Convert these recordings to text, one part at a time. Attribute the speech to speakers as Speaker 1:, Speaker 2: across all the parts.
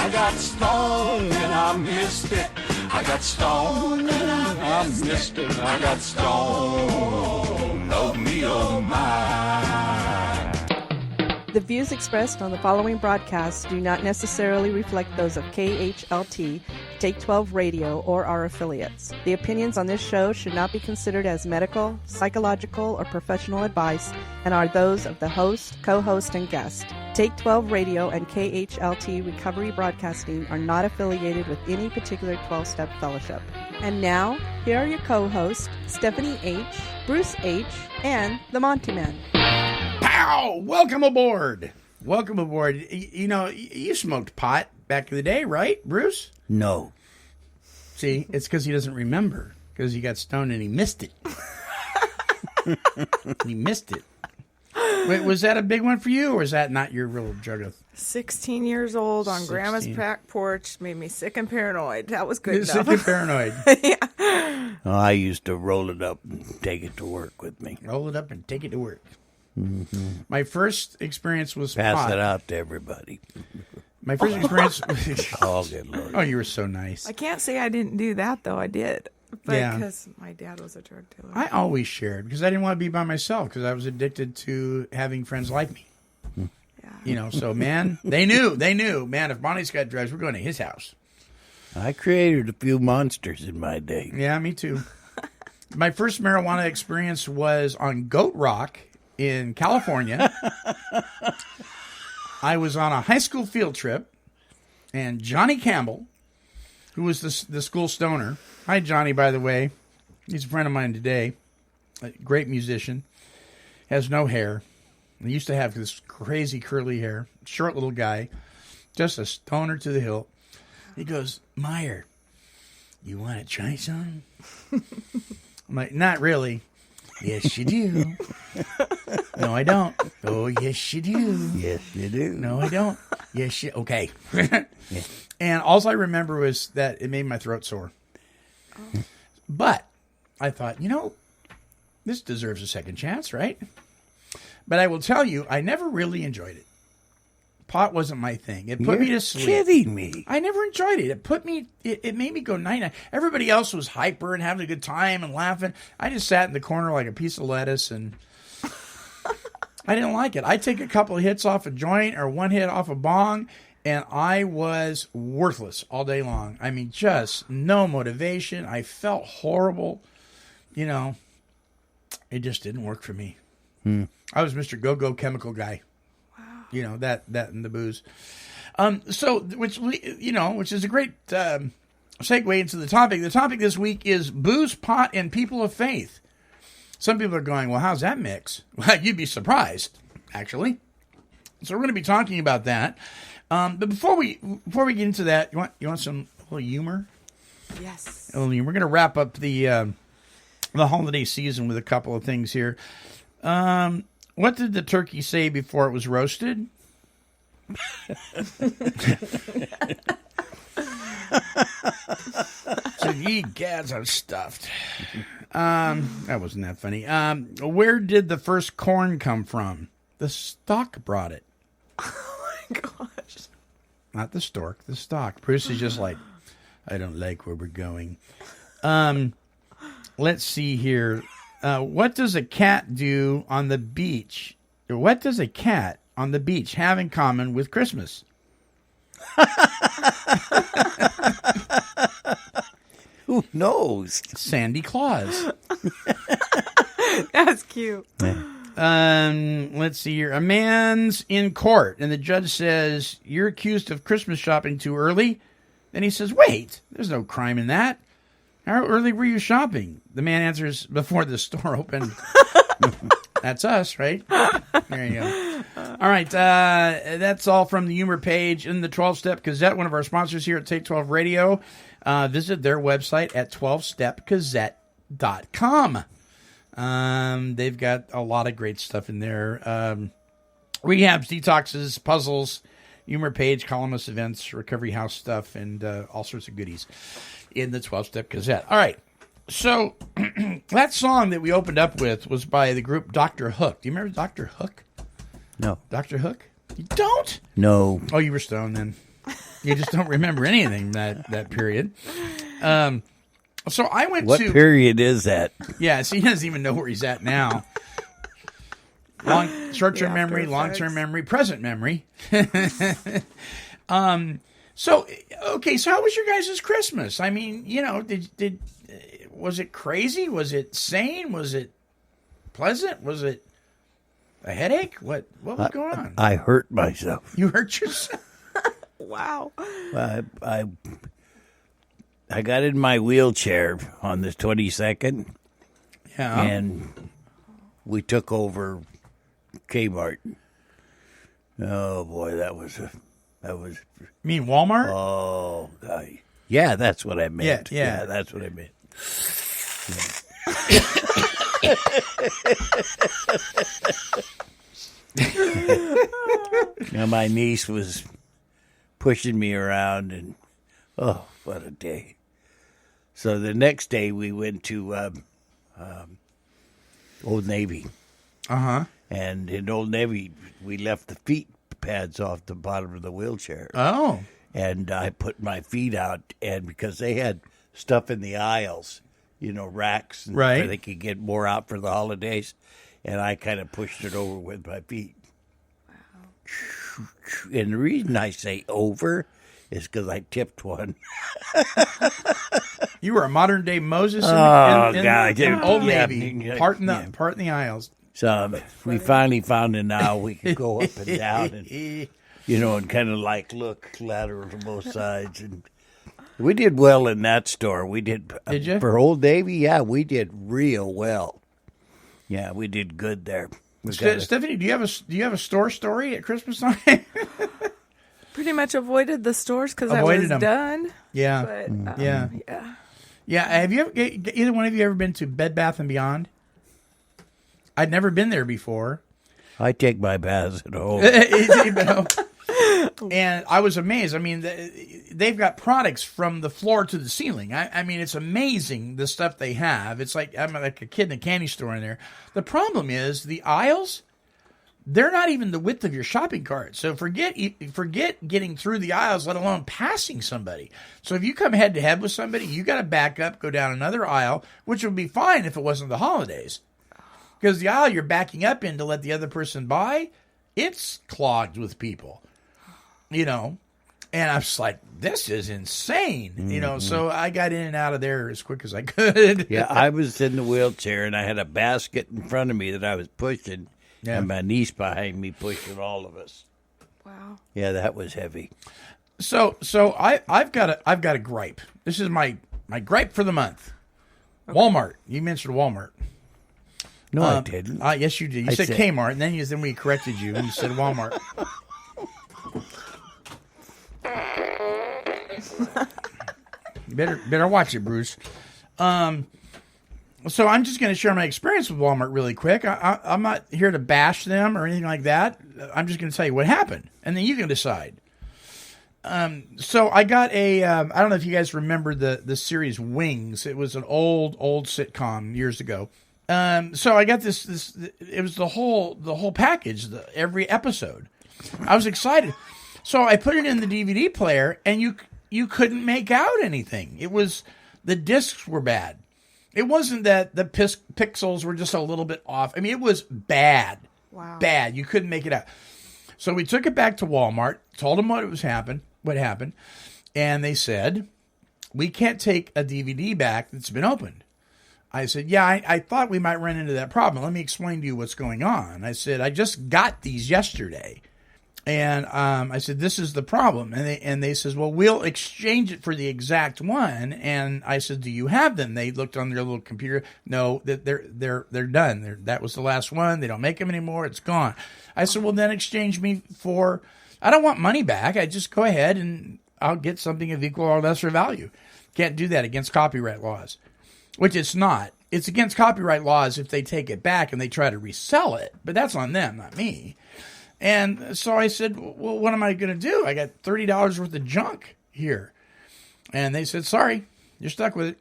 Speaker 1: I got stoned and I missed it. I got stoned and I missed it. I got stoned. Oh me, oh my.
Speaker 2: The views expressed on the following broadcasts do not necessarily reflect those of KHLT, Take 12 Radio, or our affiliates. The opinions on this show should not be considered as medical, psychological, or professional advice and are those of the host, co-host, and guest. Take 12 Radio and KHLT Recovery Broadcasting are not affiliated with any particular 12-step fellowship. And now, here are your co-hosts, Stephanie H., Bruce H., and the Monty Man.
Speaker 3: Pow! Welcome aboard. Welcome aboard. You know, you smoked pot back in the day, right, Bruce?
Speaker 4: No.
Speaker 3: See, it's because he doesn't remember, because he got stoned and he missed it. He missed it. Wait, was that a big one for you, or is that not your real drug of...
Speaker 5: 16 years old on
Speaker 3: 16.
Speaker 5: Grandma's back porch made me sick and paranoid. That was good enough.
Speaker 3: Sick and paranoid.
Speaker 5: Yeah.
Speaker 4: Oh, I used to roll it up and take it to work with me.
Speaker 3: Roll it up and take it to work.
Speaker 4: Mm-hmm.
Speaker 3: My first experience was
Speaker 4: Pass
Speaker 3: pot.
Speaker 4: it out to everybody.
Speaker 3: My first experience...
Speaker 4: Oh, good Lord.
Speaker 3: Oh, you were so nice.
Speaker 5: I can't say I didn't do that, though. I did. But
Speaker 3: Yeah.
Speaker 5: because my dad was a drug dealer.
Speaker 3: I always shared, because I didn't want to be by myself, because I was addicted to having friends like me.
Speaker 5: Yeah.
Speaker 3: You know, so, man, they knew. Man, if Bonnie's got drugs, we're going to his house.
Speaker 4: I created a few monsters in my day.
Speaker 3: Yeah, me too. My first marijuana experience was on Goat Rock in California. I was on a high school field trip, and Johnny Campbell, who was the school stoner. Hi, Johnny, by the way. He's a friend of mine today. A great musician. Has no hair. He used to have this crazy curly hair. Short little guy. Just a stoner to the hilt. He goes, Meyer, you want to try some? I'm like, not really. Yes, you do. No, I don't. Oh, yes, you do.
Speaker 4: Yes, you do.
Speaker 3: No, I don't. Yes, you... Okay. And all I remember was that it made my throat sore. Oh. But I thought, you know, this deserves a second chance, right? But I will tell you, I never really enjoyed it. Pot wasn't my thing. It put me to sleep.
Speaker 4: You're kidding me.
Speaker 3: I never enjoyed it. It made me go night-night. Everybody else was hyper and having a good time and laughing. I just sat in the corner like a piece of lettuce, and I didn't like it. I'd take a couple of hits off a joint or one hit off a bong, and I was worthless all day long. I mean, just no motivation. I felt horrible. You know, it just didn't work for me. I was Mr. Go-Go chemical guy. You know, that and the booze. So, which is a great segue into the topic. The topic this week is booze, pot, and people of faith. Some people are going, well, how's that mix? Well, you'd be surprised, actually. So we're going to be talking about that. But before we get into that, you want some little humor?
Speaker 5: Yes.
Speaker 3: A little humor. We're going to wrap up the holiday season with a couple of things here. What did the turkey say before it was roasted? So, ye gads, I'm stuffed. That wasn't that funny. Where did the first corn come from? The stock brought it.
Speaker 5: Oh my gosh.
Speaker 3: Not the stork, the stock. Bruce is just like, I don't like where we're going. Let's see here. What does a cat do on the beach? What does a cat on the beach have in common with Christmas?
Speaker 4: Who knows?
Speaker 3: Sandy Claus.
Speaker 5: That's cute.
Speaker 3: Let's see here. A man's in court, and the judge says, you're accused of Christmas shopping too early. Then he says, wait, there's no crime in that. How early were you shopping? The man answers, before the store opened. That's us, right? There you go. All right, that's all from the humor page in the 12-Step Gazette, one of our sponsors here at Take 12 Radio. Visit their website at 12stepgazette.com. They've got a lot of great stuff in there. Rehabs, detoxes, puzzles, humor page, columnist events, recovery house stuff, and all sorts of goodies in the 12-Step Gazette. All right. So that song that we opened up with was by the group Dr. Hook. Do you remember Dr. Hook?
Speaker 4: No.
Speaker 3: Dr. Hook? You don't?
Speaker 4: No.
Speaker 3: Oh, you were stoned then. You just don't remember anything that period. So I went
Speaker 4: What
Speaker 3: to...
Speaker 4: period is that?
Speaker 3: Yeah, so he doesn't even know where he's at now. Short-term memory, long-term memory, present memory. So how was your guys' Christmas? I mean, was it crazy? Was it sane? Was it pleasant? Was it a headache? What was going on?
Speaker 4: I hurt myself.
Speaker 3: You hurt yourself?
Speaker 5: Wow.
Speaker 4: I got in my wheelchair on the 22nd,
Speaker 3: Yeah.
Speaker 4: and we took over Kmart. Oh boy, that was.
Speaker 3: You mean Walmart?
Speaker 4: Oh, God. Yeah, that's what I meant.
Speaker 3: Yeah.
Speaker 4: That's what I meant. Now, my niece was pushing me around, and oh, what a day. So the next day we went to Old Navy.
Speaker 3: Uh-huh.
Speaker 4: And in Old Navy, we left the feet pads off the bottom of the wheelchair.
Speaker 3: Oh.
Speaker 4: And I put my feet out, and because they had stuff in the aisles, racks, and
Speaker 3: Right.
Speaker 4: so they could get more out for the holidays, and I kind of pushed it over with my feet. Wow. And the reason I say over is because I tipped one.
Speaker 3: You were a modern day Moses in
Speaker 4: God,
Speaker 3: Old
Speaker 4: yeah,
Speaker 3: Navy,
Speaker 4: yeah,
Speaker 3: part in
Speaker 4: yeah.
Speaker 3: the aisles.
Speaker 4: So we finally found an aisle we could go up and down, and and kind of look lateral to both sides. And we did well in that store. We did.
Speaker 3: Did you?
Speaker 4: For Old Navy? Yeah, we did real well. Yeah, we did good there.
Speaker 3: Stephanie, do you have a store story at Christmas time?
Speaker 5: Pretty much avoided the stores because I
Speaker 3: Avoided
Speaker 5: was
Speaker 3: them.
Speaker 5: done.
Speaker 3: Yeah.
Speaker 5: But,
Speaker 3: Yeah. Yeah. Have you either one of you ever been to Bed Bath and Beyond? I'd never been there before.
Speaker 4: I take my baths at home.
Speaker 3: And I was amazed. I mean, they've got products from the floor to the ceiling. I mean, it's amazing the stuff they have. It's like I'm like a kid in a candy store in there. The problem is the aisles, they're not even the width of your shopping cart. So forget getting through the aisles, let alone passing somebody. So if you come head to head with somebody, you got to back up, go down another aisle, which would be fine if it wasn't the holidays. Because the aisle you're backing up in to let the other person by, it's clogged with people. And I'm just like, this is insane. So I got in and out of there as quick as I could.
Speaker 4: Yeah, I was in the wheelchair, and I had a basket in front of me that I was pushing, and my niece behind me pushing all of us.
Speaker 5: Wow.
Speaker 4: Yeah, that was heavy.
Speaker 3: So I've got a gripe. This is my gripe for the month. Okay. Walmart. You mentioned Walmart.
Speaker 4: No, I didn't.
Speaker 3: Yes, you did. You said Kmart, and then we corrected you, and you said Walmart. You better watch it, Bruce. So I'm just going to share my experience with Walmart really quick. I'm not here to bash them or anything like that. I'm just going to tell you what happened, and then you can decide. So I got I don't know if you guys remember the series Wings. It was an old sitcom years ago. So I got this. It was the whole package, every episode. I was excited, so I put it in the DVD player, and you couldn't make out anything. It was the discs were bad. It wasn't that the pixels were just a little bit off. I mean, it was bad.
Speaker 5: Wow.
Speaker 3: Bad. You couldn't make it out. So we took it back to Walmart, told them what happened, and they said, we can't take a DVD back that's been opened. I said, yeah, I thought we might run into that problem. Let me explain to you what's going on. I said, I just got these yesterday. And I said, this is the problem. And they says, well, we'll exchange it for the exact one. And I said, do you have them? They looked on their little computer. No, they're done. That was the last one. They don't make them anymore. It's gone. I said, well, then exchange me for, I don't want money back. I just go ahead and I'll get something of equal or lesser value. Can't do that against copyright laws. Which it's not. It's against copyright laws if they take it back and they try to resell it. But that's on them, not me. And so I said, well, what am I going to do? I got $30 worth of junk here. And they said, sorry, you're stuck with it.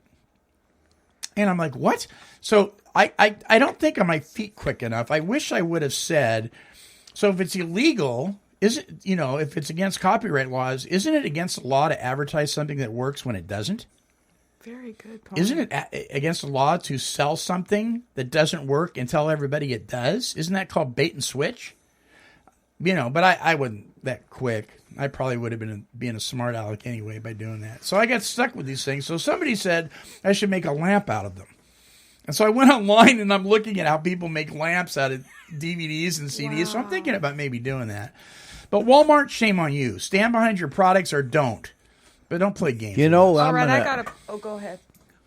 Speaker 3: And I'm like, what? So I don't think on my feet quick enough. I wish I would have said, so if it's illegal, isn't, if it's against copyright laws, isn't it against the law to advertise something that works when it doesn't?
Speaker 5: Very good point.
Speaker 3: Isn't it against the law to sell something that doesn't work and tell everybody it does? Isn't that called bait and switch? But I wouldn't that quick. I probably would have been being a smart aleck anyway by doing that. So I got stuck with these things. So somebody said I should make a lamp out of them. And so I went online and I'm looking at how people make lamps out of DVDs and CDs. Wow. So I'm thinking about maybe doing that. But Walmart, shame on you. Stand behind your products or don't. But don't play games.
Speaker 5: All right, go ahead.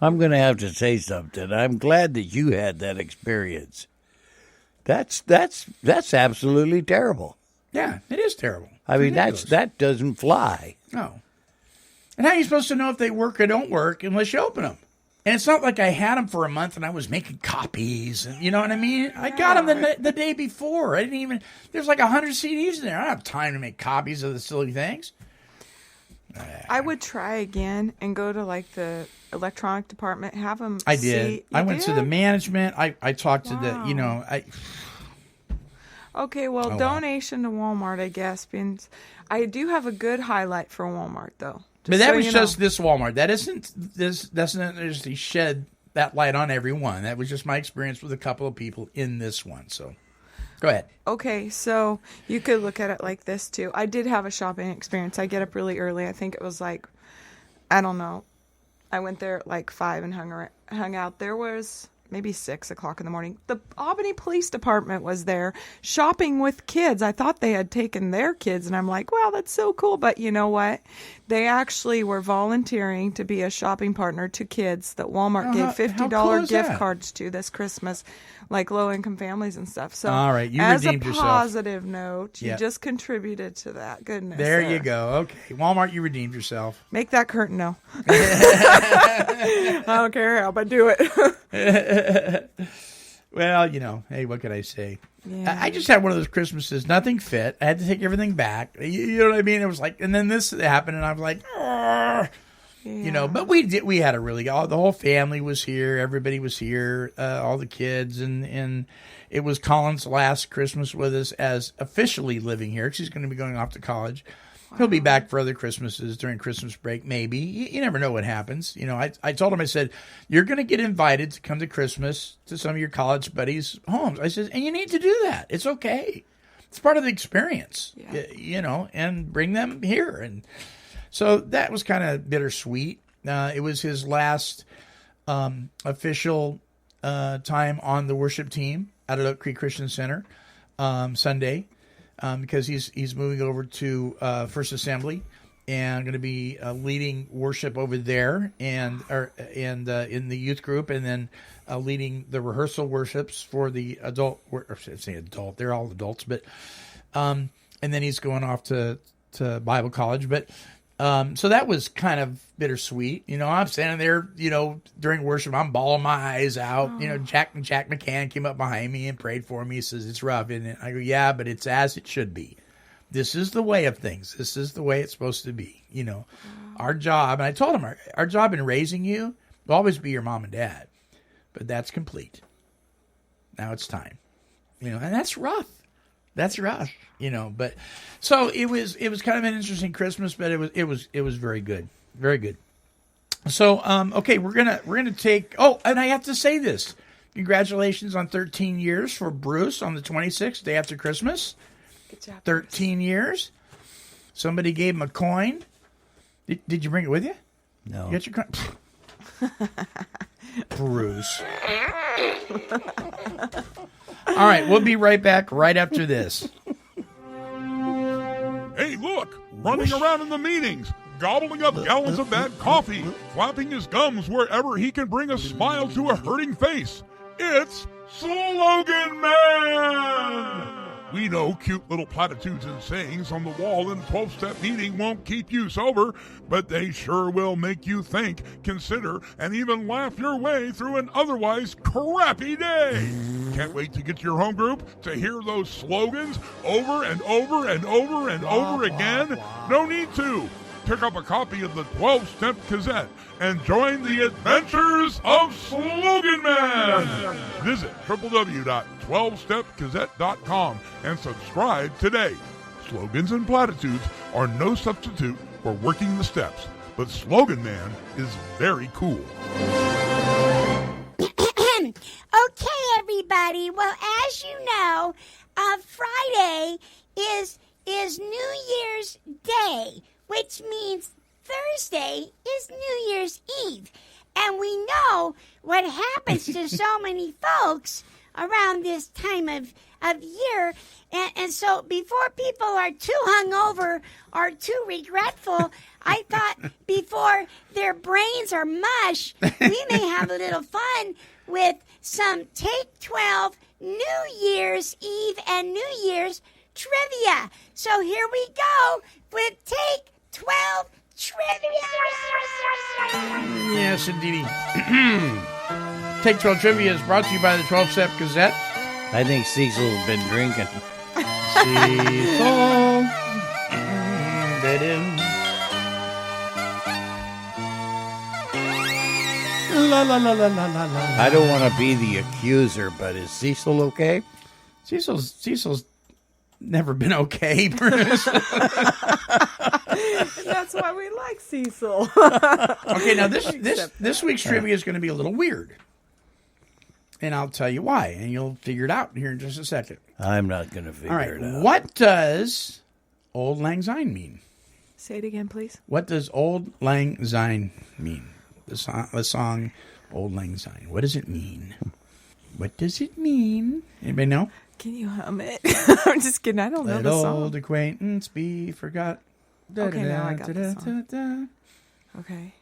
Speaker 4: I'm going to have to say something. I'm glad that you had that experience. That's absolutely terrible.
Speaker 3: Yeah, it is terrible.
Speaker 4: I mean, that doesn't fly.
Speaker 3: No. And how are you supposed to know if they work or don't work unless you open them? And it's not like I had them for a month and I was making copies. And you know what I mean? I got them the day before. I didn't even. There's like 100 CDs in there. I don't have time to make copies of the silly things.
Speaker 5: I would try again and go to like the electronic department, have them.
Speaker 3: I did. I went to the management. I talked to the.
Speaker 5: Okay, well, donation to Walmart, I guess. I do have a good highlight for Walmart, though.
Speaker 3: But that was just this Walmart. That isn't this. Doesn't just shed that light on everyone. That was just my experience with a couple of people in this one. So, go ahead.
Speaker 5: Okay, so you could look at it like this too. I did have a shopping experience. I get up really early. I think it was like, I don't know. I went there at like 5 and hung out. There was maybe 6 o'clock in the morning. The Albany Police Department was there shopping with kids. I thought they had taken their kids, and I'm like, wow, that's so cool. But you know what? They actually were volunteering to be a shopping partner to kids that Walmart gave $50 gift cards to this Christmas, like low-income families and stuff. So
Speaker 3: all right, you
Speaker 5: as
Speaker 3: redeemed
Speaker 5: a
Speaker 3: yourself.
Speaker 5: Positive note, you just contributed to that. Goodness.
Speaker 3: There you go. Okay, Walmart, you redeemed yourself.
Speaker 5: Make that curtain now. I don't care how, but do it.
Speaker 3: Well, hey, what could I say?
Speaker 5: Yeah.
Speaker 3: I just had one of those Christmases. Nothing fit. I had to take everything back. You know what I mean? It was like, and then this happened, and I was like, But we had a really. The whole family was here. Everybody was here. All the kids, and it was Colin's last Christmas with us as officially living here. She's going to be going off to college. Wow. He'll be back for other Christmases during Christmas break, maybe. You never know what happens. I told him, I said, you're going to get invited to come to Christmas to some of your college buddies' homes. I said, and you need to do that. It's okay. It's part of the experience, and bring them here. And so that was kind of bittersweet. It was his last official time on the worship team out at Oak Creek Christian Center Sunday. Because he's moving over to First Assembly and going to be leading worship over there and in the youth group, and then leading the rehearsal worships for the adult. They're all adults, but and then he's going off to Bible college. But so that was kind of bittersweet. I'm standing there, during worship, I'm bawling my eyes out. Jack McCann came up behind me and prayed for me. He says, it's rough, isn't it? I go, yeah, but it's as it should be. This is the way of things. This is the way it's supposed to be. Our job, and I told him, our job in raising you will always be your mom and dad, but that's complete. Now it's time. And that's rough. That's rough, but so it was kind of an interesting Christmas, but it was very good. Very good. So, okay, we're going to take, and I have to say this. Congratulations on 13 years for Bruce on the 26th, day after Christmas.
Speaker 5: Good job.
Speaker 3: 13 years. Somebody gave him a coin. Did you bring it with you?
Speaker 4: No.
Speaker 3: You got your coin? Bruce. All right, we'll be right back right after this.
Speaker 6: Hey, look! Running around in the meetings, gobbling up gallons of bad coffee, flapping his gums wherever he can bring a smile to a hurting face. It's Slogan Man! We know cute little platitudes and sayings on the wall in 12-step meeting won't keep you sober, but they sure will make you think, consider, and even laugh your way through an otherwise crappy day. Can't wait to get to your home group to hear those slogans over and over and over and over again? No need to. Pick up a copy of the 12-Step Gazette and join the adventures of Slogan Man. Visit www.12stepgazette.com and subscribe today. Slogans and platitudes are no substitute for working the steps, but Slogan Man is very cool.
Speaker 7: Okay, everybody. Well, as you know, Friday is New Year's Day, which means Thursday is New Year's Eve. And we know what happens to so many folks around this time of year. And so before people are too hungover or too regretful, I thought before their brains are mush, we may have a little fun with some Take 12 New Year's Eve and New Year's trivia. So here we go with Take 12 Trivia.
Speaker 3: Yes, indeedy. Take 12 Trivia is brought to you by the 12-Step Gazette.
Speaker 4: I think Cecil's been drinking.
Speaker 3: Cecil. La la la la la la la.
Speaker 4: I don't want to be the accuser, but is Cecil okay?
Speaker 3: Cecil's never been okay, Bruce.
Speaker 5: That's why we like Cecil.
Speaker 3: Okay, now this week's trivia is going to be a little weird. And I'll tell you why, and you'll figure it out here in just a second.
Speaker 4: I'm not going to figure it out.
Speaker 3: What does Old Lang Syne mean?
Speaker 5: Say it again, please.
Speaker 3: What does Old Lang Syne mean? The song Old Lang Syne. What does it mean? What does it mean? Anybody know?
Speaker 5: Can you hum it? I'm just kidding. I don't know
Speaker 3: Let
Speaker 5: the song.
Speaker 3: old acquaintance be forgot.
Speaker 5: Okay, now I got the song. Okay.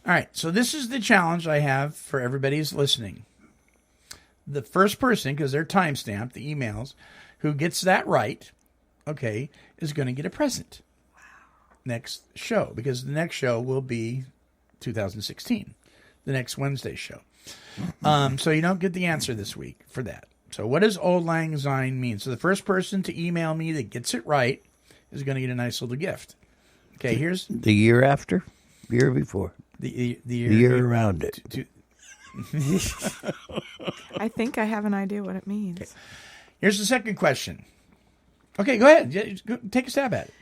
Speaker 3: All right, so this is the challenge I have for everybody who's listening. The first person, because they're timestamped, the emails, who gets that right, okay, is going to get a present. Wow. Next show, because the next show will be 2016, the next Wednesday show. So you don't get the answer this week for that. So what does Old Lang Syne mean? So the first person to email me that gets it right is going to get a nice little gift. Okay, here's
Speaker 4: the year after, year before,
Speaker 3: the
Speaker 4: year around it.
Speaker 5: I think I have an idea what it means.
Speaker 3: Okay. Here's the second question. Okay, go ahead. Take a stab at it.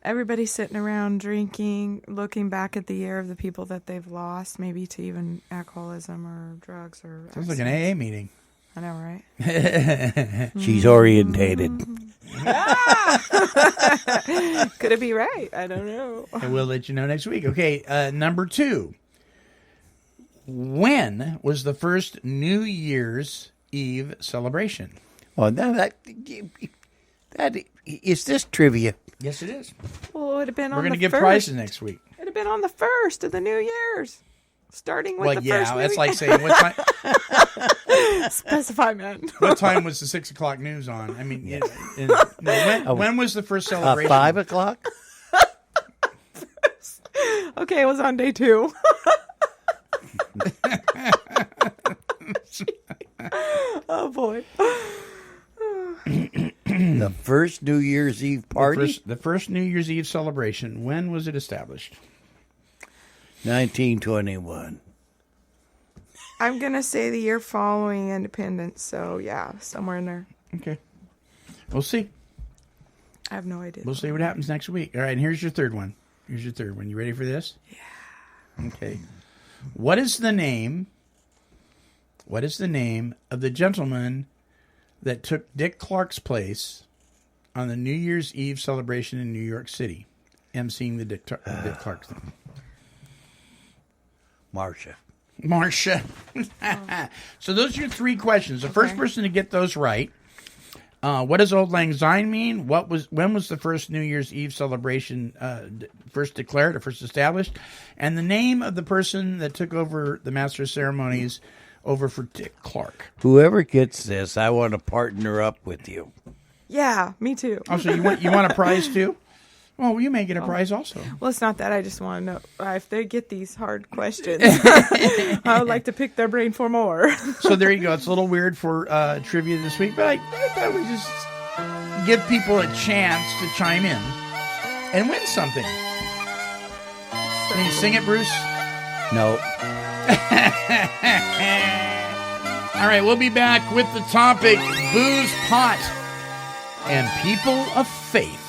Speaker 5: Everybody's sitting around drinking, looking back at the year of the people that they've lost, maybe to even alcoholism or drugs or.
Speaker 3: Sounds like an AA meeting.
Speaker 5: I know, right?
Speaker 4: She's orientated.
Speaker 5: Could it be right? I don't know.
Speaker 3: And we'll let you know next week. Okay, number 2. When was the first New Year's Eve celebration?
Speaker 4: Oh, that is this trivia?
Speaker 3: Yes, it is.
Speaker 5: Well, it would have been on the
Speaker 3: We're going to give
Speaker 5: first.
Speaker 3: prizes next week.
Speaker 5: It would have been on the first of the New Year's. Starting with
Speaker 3: Well,
Speaker 5: the
Speaker 3: yeah,
Speaker 5: first
Speaker 3: that's
Speaker 5: New
Speaker 3: like saying what time.
Speaker 5: Specify, man.
Speaker 3: What time was the 6 o'clock news on? I mean, when was the first celebration?
Speaker 4: 5 o'clock.
Speaker 5: Okay, it was on day 2. Oh boy.
Speaker 4: The first New Year's Eve party.
Speaker 3: The first New Year's Eve celebration. When was it established?
Speaker 4: 1921.
Speaker 5: I'm going to say the year following independence. So, yeah, somewhere in there.
Speaker 3: Okay. We'll see.
Speaker 5: I have no idea.
Speaker 3: We'll see what happens next week. All right, and here's your third one. You ready for this? Yeah. Okay. What is the name of the gentleman that took Dick Clark's place on the New Year's Eve celebration in New York City, emceeing the Dick Clark thing?
Speaker 4: Marcia.
Speaker 3: So those are your 3 questions. The first person to get those right. What does Old Lang Syne mean? When was the first New Year's Eve celebration first declared or first established? And the name of the person that took over the Master of Ceremonies over for Dick Clark.
Speaker 4: Whoever gets this, I want to partner up with you.
Speaker 5: Yeah, me too.
Speaker 3: Oh, so you want a prize too? Well, you may get a prize also.
Speaker 5: Well, it's not that. I just want to know if they get these hard questions. I would like to pick their brain for more.
Speaker 3: So there you go. It's a little weird for trivia this week, but I thought we'd just give people a chance to chime in and win something. Can you sing it, Bruce?
Speaker 4: No.
Speaker 3: All right, we'll be back with the topic, booze pot. and people of faith.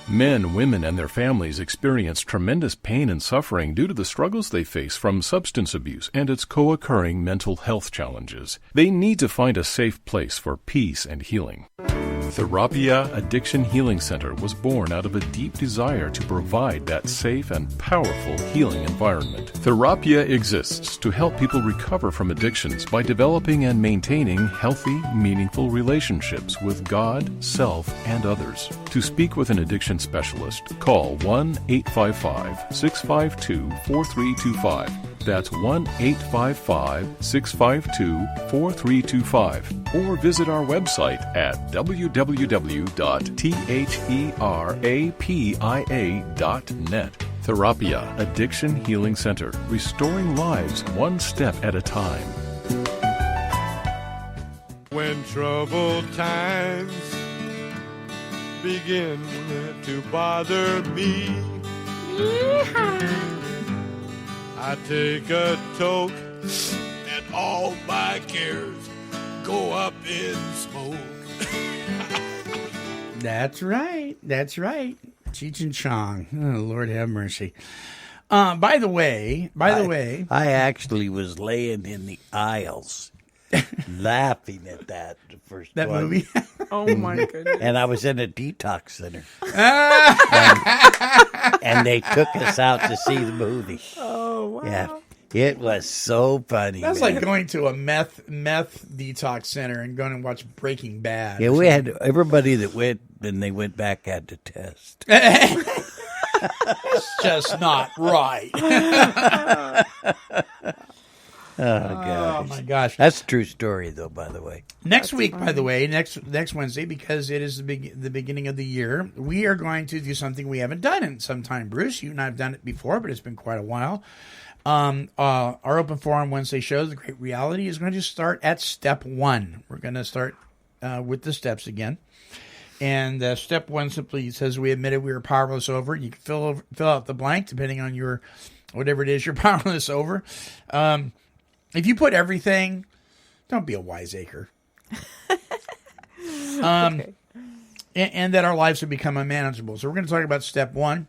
Speaker 8: Men, women, and their families experience tremendous pain and suffering due to the struggles they face from substance abuse and its co-occurring mental health challenges. They need to find a safe place for peace and healing. Therapia Addiction Healing Center was born out of a deep desire to provide that safe and powerful healing environment. Therapia exists to help people recover from addictions by developing and maintaining healthy, meaningful relationships with God, self, and others. To speak with an addiction specialist, call 1-855-652-4325. That's 1-855-652-4325. Or visit our website at www.therapia.net. Therapia Addiction Healing Center, restoring lives one step at a time.
Speaker 9: When troubled times begin to bother me, I take a toke and all my cares go up in smoke.
Speaker 3: That's right. That's right. Cheech and Chong. Oh, Lord have mercy. By the way,
Speaker 4: I actually was laying in the aisles laughing at that the first
Speaker 3: that
Speaker 4: one.
Speaker 3: movie.
Speaker 5: Oh my goodness.
Speaker 4: And I was in a detox center. and they took us out to see the movie.
Speaker 5: Oh, wow.
Speaker 4: Yeah. It was so funny.
Speaker 3: That's
Speaker 4: man.
Speaker 3: like going to a meth detox center and going and watch Breaking Bad.
Speaker 4: Yeah, we had everybody that went, then they went back had to test.
Speaker 3: It's just not right.
Speaker 4: Oh
Speaker 3: my gosh.
Speaker 4: That's a true story, though. By the way,
Speaker 3: Next week, by the way, next Wednesday, because it is the beginning of the year, we are going to do something we haven't done in some time. Bruce, you and I have done it before, but it's been quite a while. Our Open Forum Wednesday show, The Great Reality, is going to start at step 1. We're going to start with the steps again. And step 1 simply says we admitted we were powerless over it. You can fill out the blank depending on your whatever it is you're powerless over. If you put everything, don't be a wiseacre.
Speaker 5: Okay.
Speaker 3: And that our lives have become unmanageable. So we're going to talk about step 1.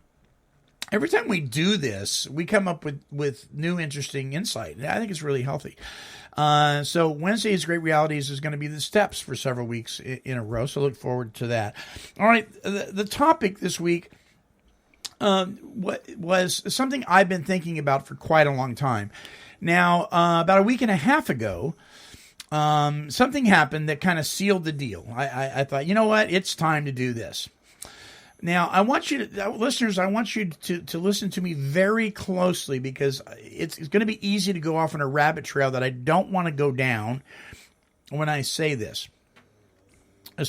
Speaker 3: Every time we do this, we come up with new, interesting insight. I think it's really healthy. So Wednesday's Great Realities is going to be the steps for several weeks in a row. So look forward to that. All right. The topic this week was something I've been thinking about for quite a long time. Now, about a week and a half ago, something happened that kind of sealed the deal. I thought, you know what? It's time to do this. Now, I want you to, listeners, I want you to listen to me very closely because it's going to be easy to go off on a rabbit trail that I don't want to go down when I say this.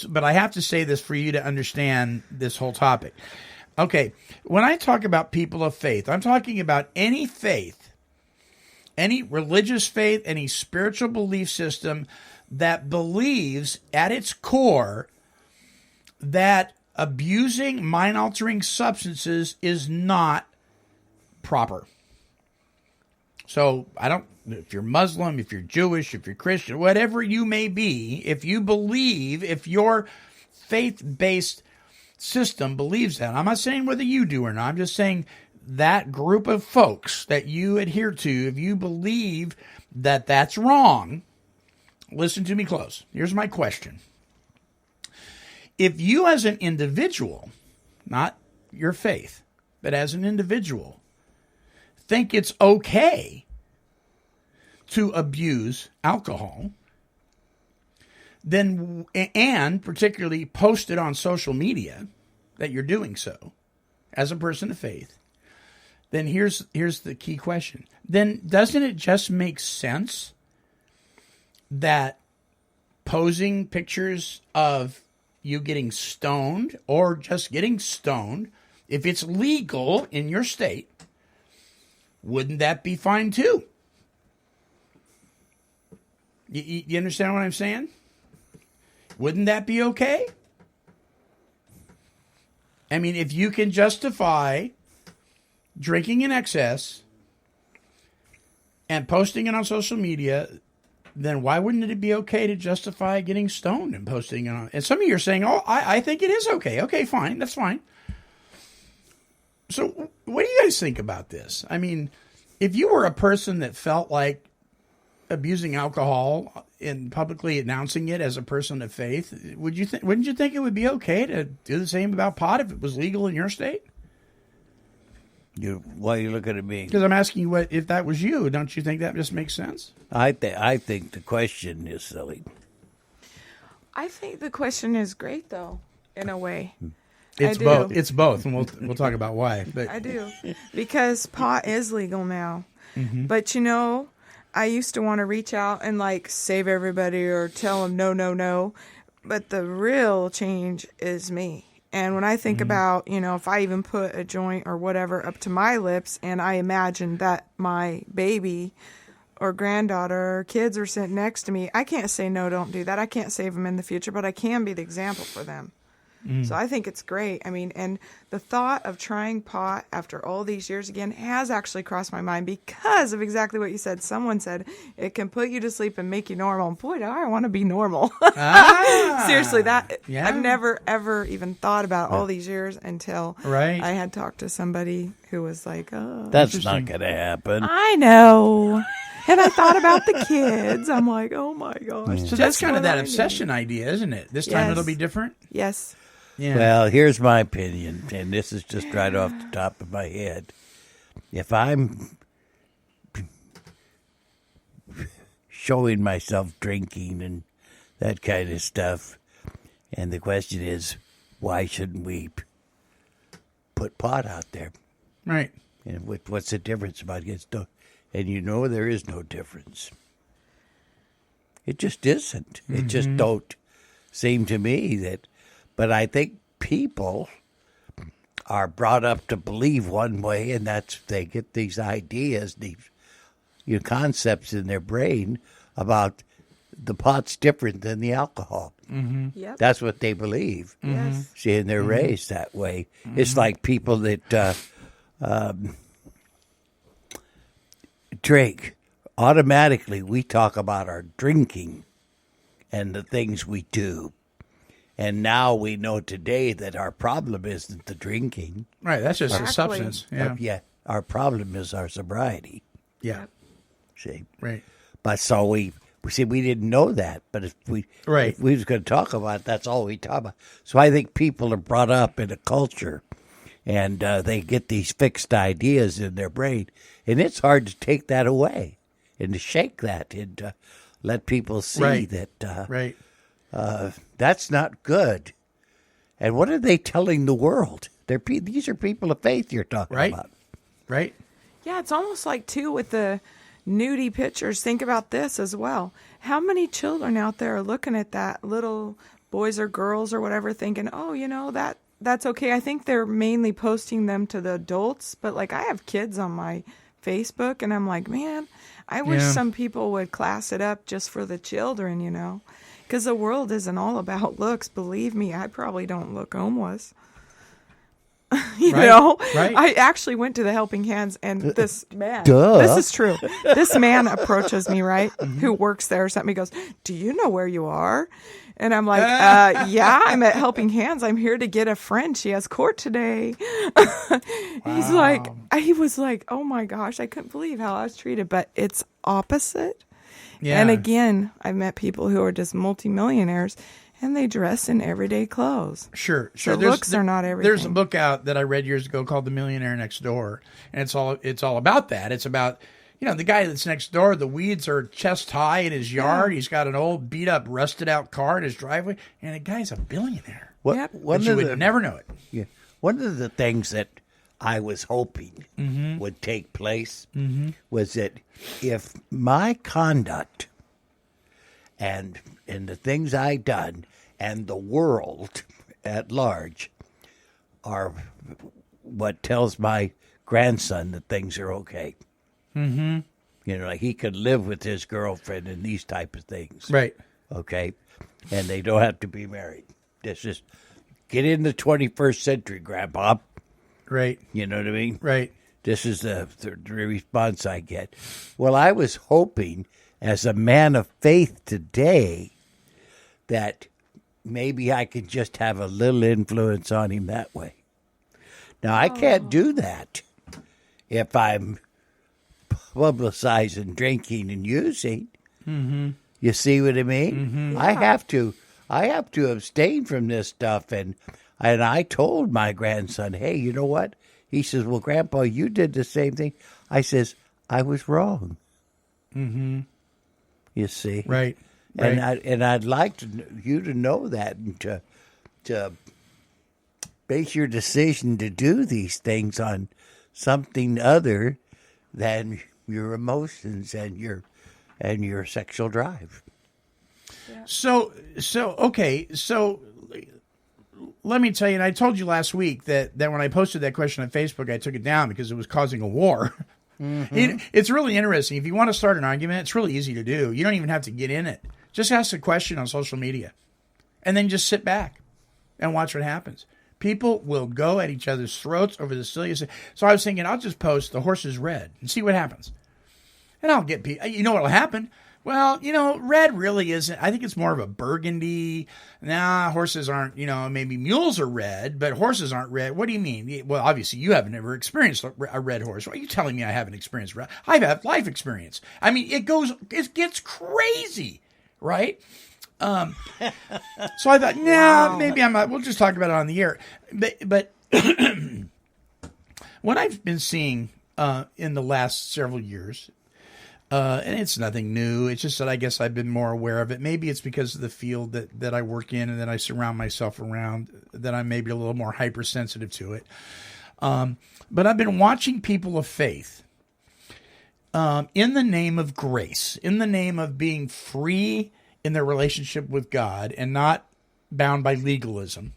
Speaker 3: But I have to say this for you to understand this whole topic. Okay, when I talk about people of faith, I'm talking about any faith, any religious faith, any spiritual belief system that believes at its core that abusing mind-altering substances is not proper. So, if you're Muslim, if you're Jewish, if you're Christian, whatever you may be, if your faith-based system believes that, I'm not saying whether you do or not, I'm just saying that group of folks that you adhere to, if you believe that that's wrong, listen to me close. Here's my question. If you as an individual, not your faith, but as an individual, think it's okay to abuse alcohol, then, and particularly post it on social media that you're doing so as a person of faith, then here's the key question. Then doesn't it just make sense that posing pictures of you getting stoned or just getting stoned, if it's legal in your state, wouldn't that be fine too? You understand what I'm saying? Wouldn't that be okay? I mean, if you can justify drinking in excess and posting it on social media, then why wouldn't it be okay to justify getting stoned and posting it on? And some of you are saying, oh, I think it is okay. Okay, fine. That's fine. So what do you guys think about this? I mean, if you were a person that felt like abusing alcohol and publicly announcing it as a person of faith, wouldn't you think it would be okay to do the same about pot if it was legal in your state?
Speaker 4: Why are you looking at me?
Speaker 3: Because I'm asking you, what if that was you? Don't you think that just makes sense?
Speaker 4: I think the question is silly.
Speaker 5: I think the question is great, though, in a way.
Speaker 3: It's both. It's both, and we'll talk about why. But
Speaker 5: I do, because pot is legal now.
Speaker 3: Mm-hmm.
Speaker 5: But I used to want to reach out and like save everybody or tell them no, no, no. But the real change is me. And when I think about, if I even put a joint or whatever up to my lips and I imagine that my baby or granddaughter or kids are sitting next to me, I can't say, no, don't do that. I can't save them in the future, but I can be the example for them. So I think it's great. I mean, and the thought of trying pot after all these years again has actually crossed my mind because of exactly what you said. Someone said it can put you to sleep and make you normal. And boy, do I want to be normal. Seriously, I've never, ever even thought about all these years until I had talked to somebody who was like, oh.
Speaker 4: That's not going to happen.
Speaker 5: I know. And I thought about the kids. I'm like, oh, my gosh.
Speaker 3: So that's kind of that obsession idea, isn't it? This time it'll be different?
Speaker 5: Yes.
Speaker 3: Yeah.
Speaker 4: Well, here's my opinion, and this is just right off the top of my head. If I'm showing myself drinking and that kind of stuff, and the question is, why shouldn't we put pot out there?
Speaker 3: Right.
Speaker 4: And what's the difference about it? And there is no difference. It just isn't. It just don't seem to me that. But I think people are brought up to believe one way, and they get these ideas, these concepts in their brain about the pot's different than the alcohol.
Speaker 5: Mm-hmm. Yep.
Speaker 4: That's what they believe.
Speaker 5: Yes.
Speaker 4: See, and they're raised that way. It's like people that drink. Automatically, we talk about our drinking and the things we do. And now we know today that our problem isn't the drinking.
Speaker 3: Right, that's just a substance. Yeah.
Speaker 4: Our problem is our sobriety.
Speaker 3: Yeah.
Speaker 4: See?
Speaker 3: Right.
Speaker 4: But so we didn't know that. But if we was going to talk about it, that's all we talk about. So I think people are brought up in a culture, and they get these fixed ideas in their brain. And it's hard to take that away and to shake that and to let people see that that's not good. And what are they telling the world? These are people of faith you're talking about.
Speaker 3: Right.
Speaker 5: Yeah, it's almost like, too, with the nudie pictures. Think about this as well. How many children out there are looking at that, little boys or girls or whatever, thinking, oh, that's okay. I think they're mainly posting them to the adults. But, like, I have kids on my Facebook, and I'm like, man, I wish some people would class it up just for the children, Because the world isn't all about looks. Believe me, I probably don't look homeless. you know?
Speaker 3: Right.
Speaker 5: I actually went to the Helping Hands, and this man, this is true. This man approaches me, right, who works there or something. He goes, do you know where you are? And I'm like, yeah, I'm at Helping Hands. I'm here to get a friend. She has court today. He was like, oh my gosh, I couldn't believe how I was treated. But it's opposite. Yeah. And again, I've met people who are just multimillionaires, and they dress in everyday clothes.
Speaker 3: Sure.
Speaker 5: So looks are not everything.
Speaker 3: There's a book out that I read years ago called The Millionaire Next Door, and it's all about that. It's about, the guy that's next door, the weeds are chest high in his yard. He's got an old beat up, rusted out car in his driveway, and the guy's a billionaire.
Speaker 5: Yep.
Speaker 3: But you would never know it.
Speaker 4: Yeah. One of the things that I was hoping would take place was that if my conduct and the things I done and the world at large are what tells my grandson that things are okay. Mm-hmm. Like he could live with his girlfriend and these type of things.
Speaker 3: Right.
Speaker 4: Okay. And they don't have to be married. Just get in the 21st century, Grandpa.
Speaker 3: Right.
Speaker 4: You know what I mean?
Speaker 3: Right.
Speaker 4: This is the response I get. Well, I was hoping as a man of faith today that maybe I could just have a little influence on him that way. Now, I can't do that if I'm publicizing drinking and using. Mm-hmm. You see what I mean? Mm-hmm. Yeah. I have to abstain from this stuff. And I told my grandson, hey, you know what? He says, well, Grandpa, you did the same thing. I says, I was wrong. Mm-hmm. You see?
Speaker 3: Right.
Speaker 4: And I'd like you to know that and to base your decision to do these things on something other than your emotions and your sexual drive.
Speaker 3: Yeah. So let me tell you, and I told you last week that when I posted that question on Facebook, I took it down because it was causing a war. Mm-hmm. It's really interesting. If you want to start an argument, it's really easy to do. You don't even have to get in it. Just ask a question on social media and then just sit back and watch what happens. People will go at each other's throats over the silliest. So I was thinking, I'll just post the horse is red and see what happens. And I'll get people. You know what will happen? Well, red really isn't. I think it's more of a burgundy. Nah, horses aren't, maybe mules are red, but horses aren't red. What do you mean? Well, obviously, you haven't ever experienced a red horse. Why are you telling me I haven't experienced red? I have life experience. I mean, it gets crazy, right? So I thought, maybe we'll just talk about it on the air. But what I've been seeing in the last several years, and it's nothing new. It's just that I guess I've been more aware of it. Maybe it's because of the field that I work in and that I surround myself around, that I'm maybe a little more hypersensitive to it. But I've been watching people of faith in the name of grace, in the name of being free in their relationship with God and not bound by legalism,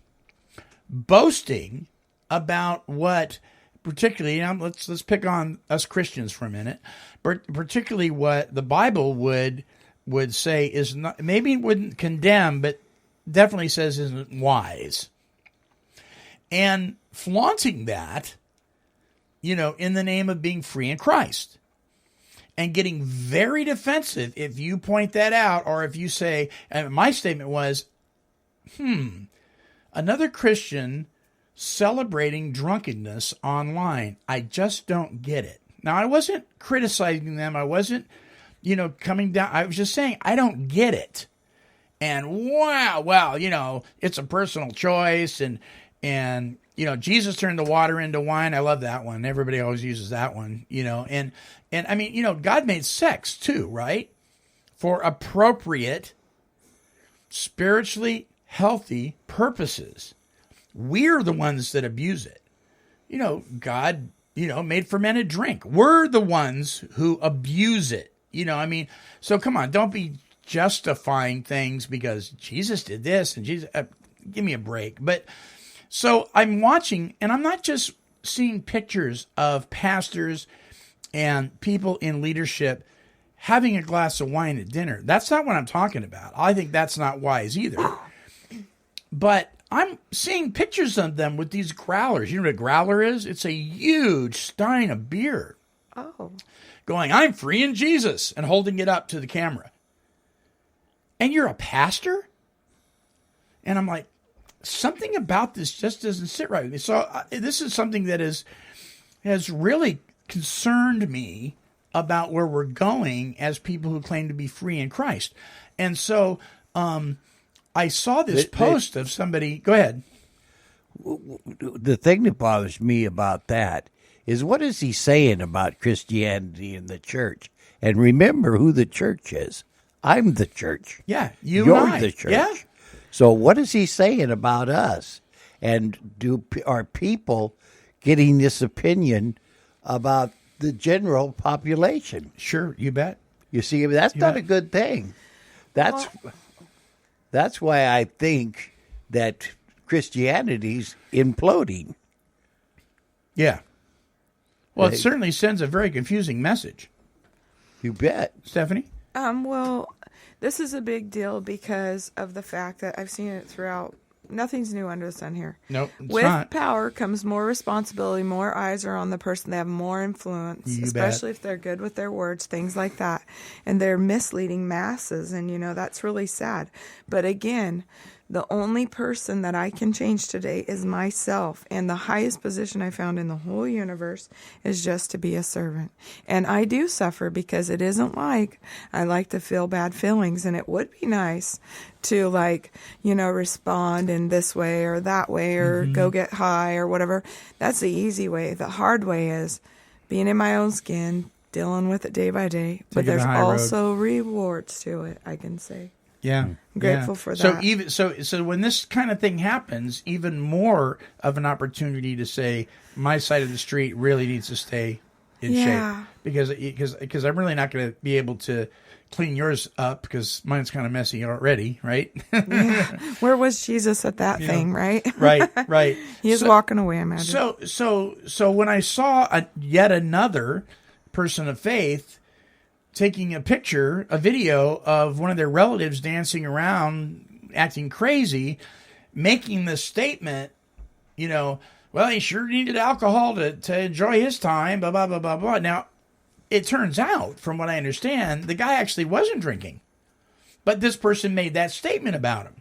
Speaker 3: boasting about what, particularly, let's pick on us Christians for a minute, but particularly what the Bible would say is not, maybe wouldn't condemn, but definitely says isn't wise. And flaunting that, in the name of being free in Christ. And getting very defensive if you point that out, or if you say, and my statement was, another Christian celebrating drunkenness online. I just don't get it. Now, I wasn't criticizing them. I wasn't, coming down. I was just saying, I don't get it. And wow, it's a personal choice. And Jesus turned the water into wine. I love that one. Everybody always uses that one, And I mean, God made sex too, right? For appropriate, spiritually healthy purposes. We're the ones that abuse it. God, made fermented drink. We're the ones who abuse it. So come on, don't be justifying things because Jesus did this and Jesus, give me a break. But so I'm watching, and I'm not just seeing pictures of pastors and people in leadership having a glass of wine at dinner. That's not what I'm talking about. I think that's not wise either. But I'm seeing pictures of them with these growlers. You know what a growler is? It's a huge stein of beer.
Speaker 5: Oh.
Speaker 3: Going, I'm free in Jesus, and holding it up to the camera. And you're a pastor? And I'm like, something about this just doesn't sit right with me. So this is something that has really concerned me about where we're going as people who claim to be free in Christ. And so I saw this post of somebody. Go ahead.
Speaker 4: The thing that bothers me about that is, what is he saying about Christianity and the church? And remember who the church is. I'm the church.
Speaker 3: Yeah, you're
Speaker 4: the church.
Speaker 3: Yeah.
Speaker 4: So what is he saying about us? And are people getting this opinion about the general population?
Speaker 3: Sure, you bet.
Speaker 4: You see, that's not a good thing. That's why I think that Christianity's imploding.
Speaker 3: Yeah. Well, it certainly sends a very confusing message.
Speaker 4: You bet.
Speaker 3: Stephanie?
Speaker 5: Well, this is a big deal because of the fact that I've seen it throughout nothing's new under the sun here.
Speaker 3: Nope, it's
Speaker 5: With
Speaker 3: not.
Speaker 5: power comes more responsibility, more eyes are on the person. They have more influence, especially if they're good with their words, things like that. And they're misleading masses, and, that's really sad. But again, the only person that I can change today is myself. And the highest position I found in the whole universe is just to be a servant. And I do suffer because it isn't like I like to feel bad feelings. And it would be nice to respond in this way or that way or go get high or whatever. That's the easy way. The hard way is being in my own skin, dealing with it day by day. But there's also rewards to it, I can say.
Speaker 3: Yeah,
Speaker 5: I'm grateful for that.
Speaker 3: So when this kind of thing happens, even more of an opportunity to say my side of the street really needs to stay in shape because I'm really not going to be able to clean yours up because mine's kind of messy already, right?
Speaker 5: Where was Jesus at that thing, right?
Speaker 3: Right.
Speaker 5: He's walking away, I imagine.
Speaker 3: So when I saw yet another person of faith taking a video of one of their relatives dancing around, acting crazy, making the statement, well, he sure needed alcohol to enjoy his time, blah, blah, blah, blah, blah. Now, it turns out, from what I understand, the guy actually wasn't drinking. But this person made that statement about him.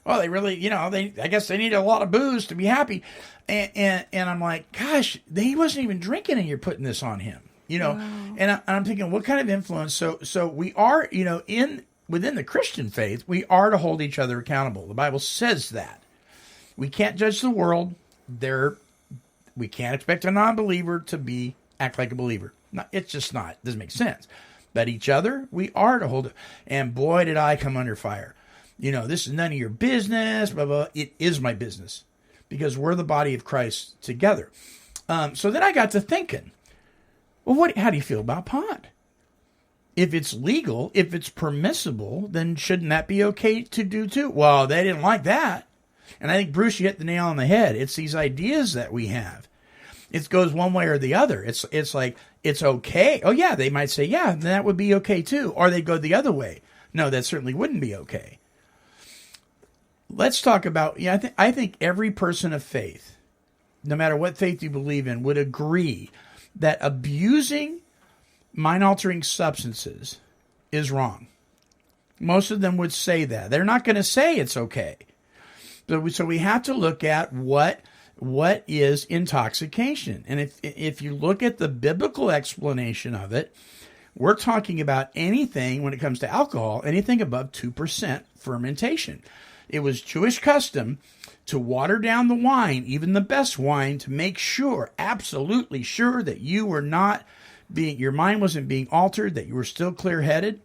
Speaker 3: Well, they really, I guess they needed a lot of booze to be happy. And I'm like, gosh, he wasn't even drinking and you're putting this on him. Wow. And I'm thinking, what kind of influence? So we are, within the Christian faith, we are to hold each other accountable. The Bible says that. We can't judge the world. We can't expect a non-believer to act like a believer. It's just not. It doesn't make sense. But each other, we are to hold it. And boy, did I come under fire. This is none of your business, blah, blah. It is my business because we're the body of Christ together. So then I got to thinking, well, how do you feel about pot? If it's legal, if it's permissible, then shouldn't that be okay to do too? Well, they didn't like that. And I think, Bruce, you hit the nail on the head. It's these ideas that we have. It goes one way or the other. It's like, it's okay. Oh, yeah, they might say, yeah, that would be okay too. Or they'd go the other way. No, that certainly wouldn't be okay. Let's talk about, I think every person of faith, no matter what faith you believe in, would agree that abusing mind-altering substances is wrong. Most of them would say that. They're not going to say it's okay. So we have to look at what is intoxication. And if you look at the biblical explanation of it, we're talking about anything, when it comes to alcohol, anything above 2% fermentation. It was Jewish custom to water down the wine, even the best wine, to make sure, absolutely sure, that you were not your mind wasn't being altered, that you were still clear-headed.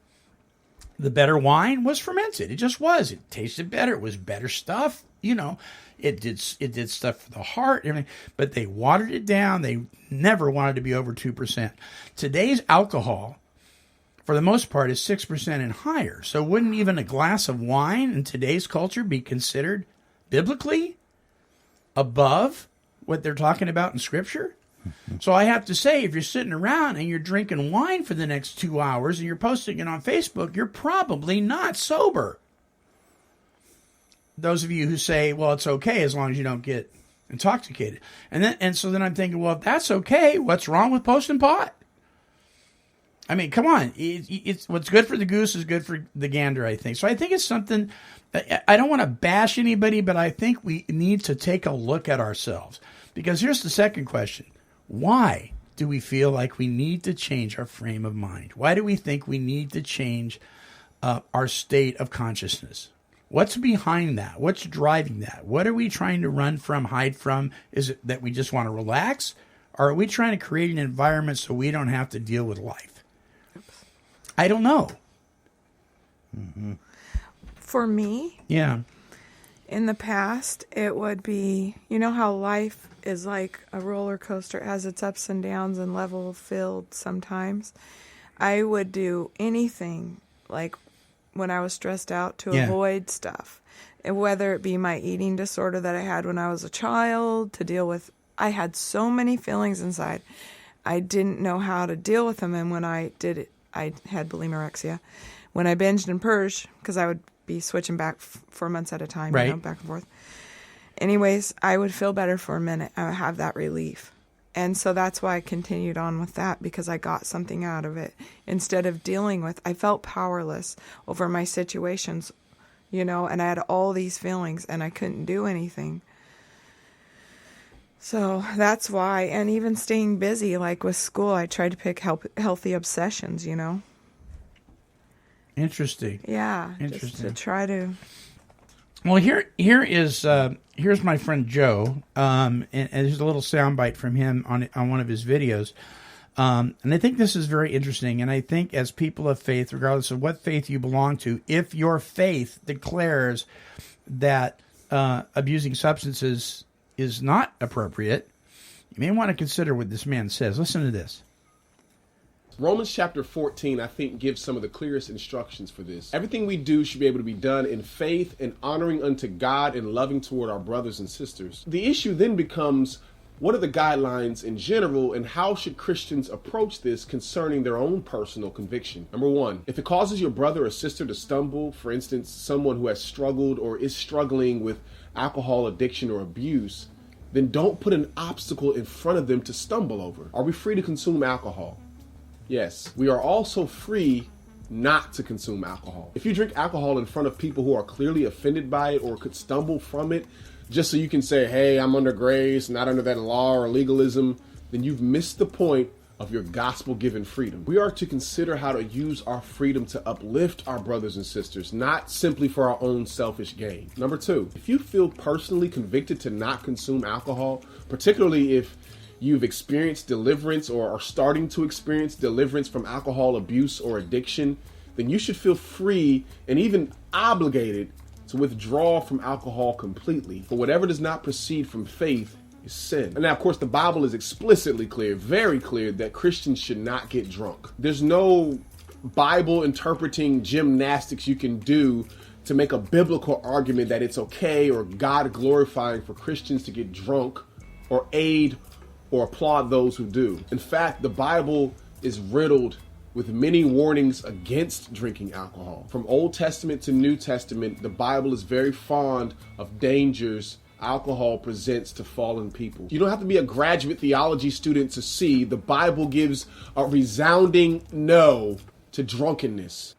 Speaker 3: The better wine was fermented. It just was. It tasted better. It was better stuff. It did stuff for the heart, everything. But they watered it down. They never wanted to be over 2%. Today's alcohol, for the most part, is 6% and higher. So wouldn't even a glass of wine in today's culture be considered biblically above what they're talking about in Scripture? So I have to say, if you're sitting around and you're drinking wine for the next 2 hours and you're posting it on Facebook, you're probably not sober. Those of you who say, well, it's okay as long as you don't get intoxicated. And so then I'm thinking, well, if that's okay, what's wrong with posting pot? I mean, come on. It's what's good for the goose is good for the gander, I think. So I think it's something, I don't want to bash anybody, but I think we need to take a look at ourselves. Because here's the second question. Why do we feel like we need to change our frame of mind? Why do we think we need to change our state of consciousness? What's behind that? What's driving that? What are we trying to run from, hide from? Is it that we just want to relax? Or are we trying to create an environment so we don't have to deal with life? I don't know.
Speaker 5: Mm-hmm. For me, in the past, it would be, how life is like a roller coaster. It has its ups and downs and level filled sometimes. I would do anything, like when I was stressed out, to avoid stuff. And whether it be my eating disorder that I had when I was a child, to deal with, I had so many feelings inside. I didn't know how to deal with them. And when I did it, I had bulimorexia. When I binged and purged, because I would be switching back for months at a time,
Speaker 3: right,
Speaker 5: back and forth. anyways, I would feel better for a minute. I would have that relief. And so that's why I continued on with that, because I got something out of it. Instead of dealing with, I felt powerless over my situations, and I had all these feelings and I couldn't do anything. So that's why, and even staying busy, like with school, I tried to pick healthy obsessions,
Speaker 3: Interesting.
Speaker 5: Yeah.
Speaker 3: Interesting.
Speaker 5: Just to try to.
Speaker 3: Well, here's my friend Joe, and there's a little soundbite from him on one of his videos, and I think this is very interesting. And I think as people of faith, regardless of what faith you belong to, if your faith declares that abusing substances is not appropriate, you may want to consider what this man says. Listen to this.
Speaker 10: Romans chapter 14, I think, gives some of the clearest instructions for this. Everything we do should be able to be done in faith and honoring unto God and loving toward our brothers and sisters. The issue then becomes, what are the guidelines in general, and how should Christians approach this concerning their own personal conviction? Number one, if it causes your brother or sister to stumble, for instance, someone who has struggled or is struggling with alcohol addiction or abuse, then don't put an obstacle in front of them to stumble over. Are we free to consume alcohol? Yes, we are also free not to consume alcohol. If you drink alcohol in front of people who are clearly offended by it or could stumble from it, just so you can say, hey, I'm under grace, not under that law or legalism, then you've missed the point of your gospel-given freedom. We are to consider how to use our freedom to uplift our brothers and sisters, not simply for our own selfish gain. Number two, if you feel personally convicted to not consume alcohol, particularly if you've experienced deliverance or are starting to experience deliverance from alcohol abuse or addiction, then you should feel free and even obligated to withdraw from alcohol completely. For whatever does not proceed from faith is sin. And now, of course, the Bible is explicitly clear, very clear, that Christians should not get drunk. There's no Bible interpreting gymnastics you can do to make a biblical argument that it's okay or God glorifying for Christians to get drunk or aid or applaud those who do. In fact, the Bible is riddled with many warnings against drinking alcohol. From Old Testament to New Testament, the Bible is very fond of dangers alcohol presents to fallen people. You don't have to be a graduate theology student to see the Bible gives a resounding no to drunkenness.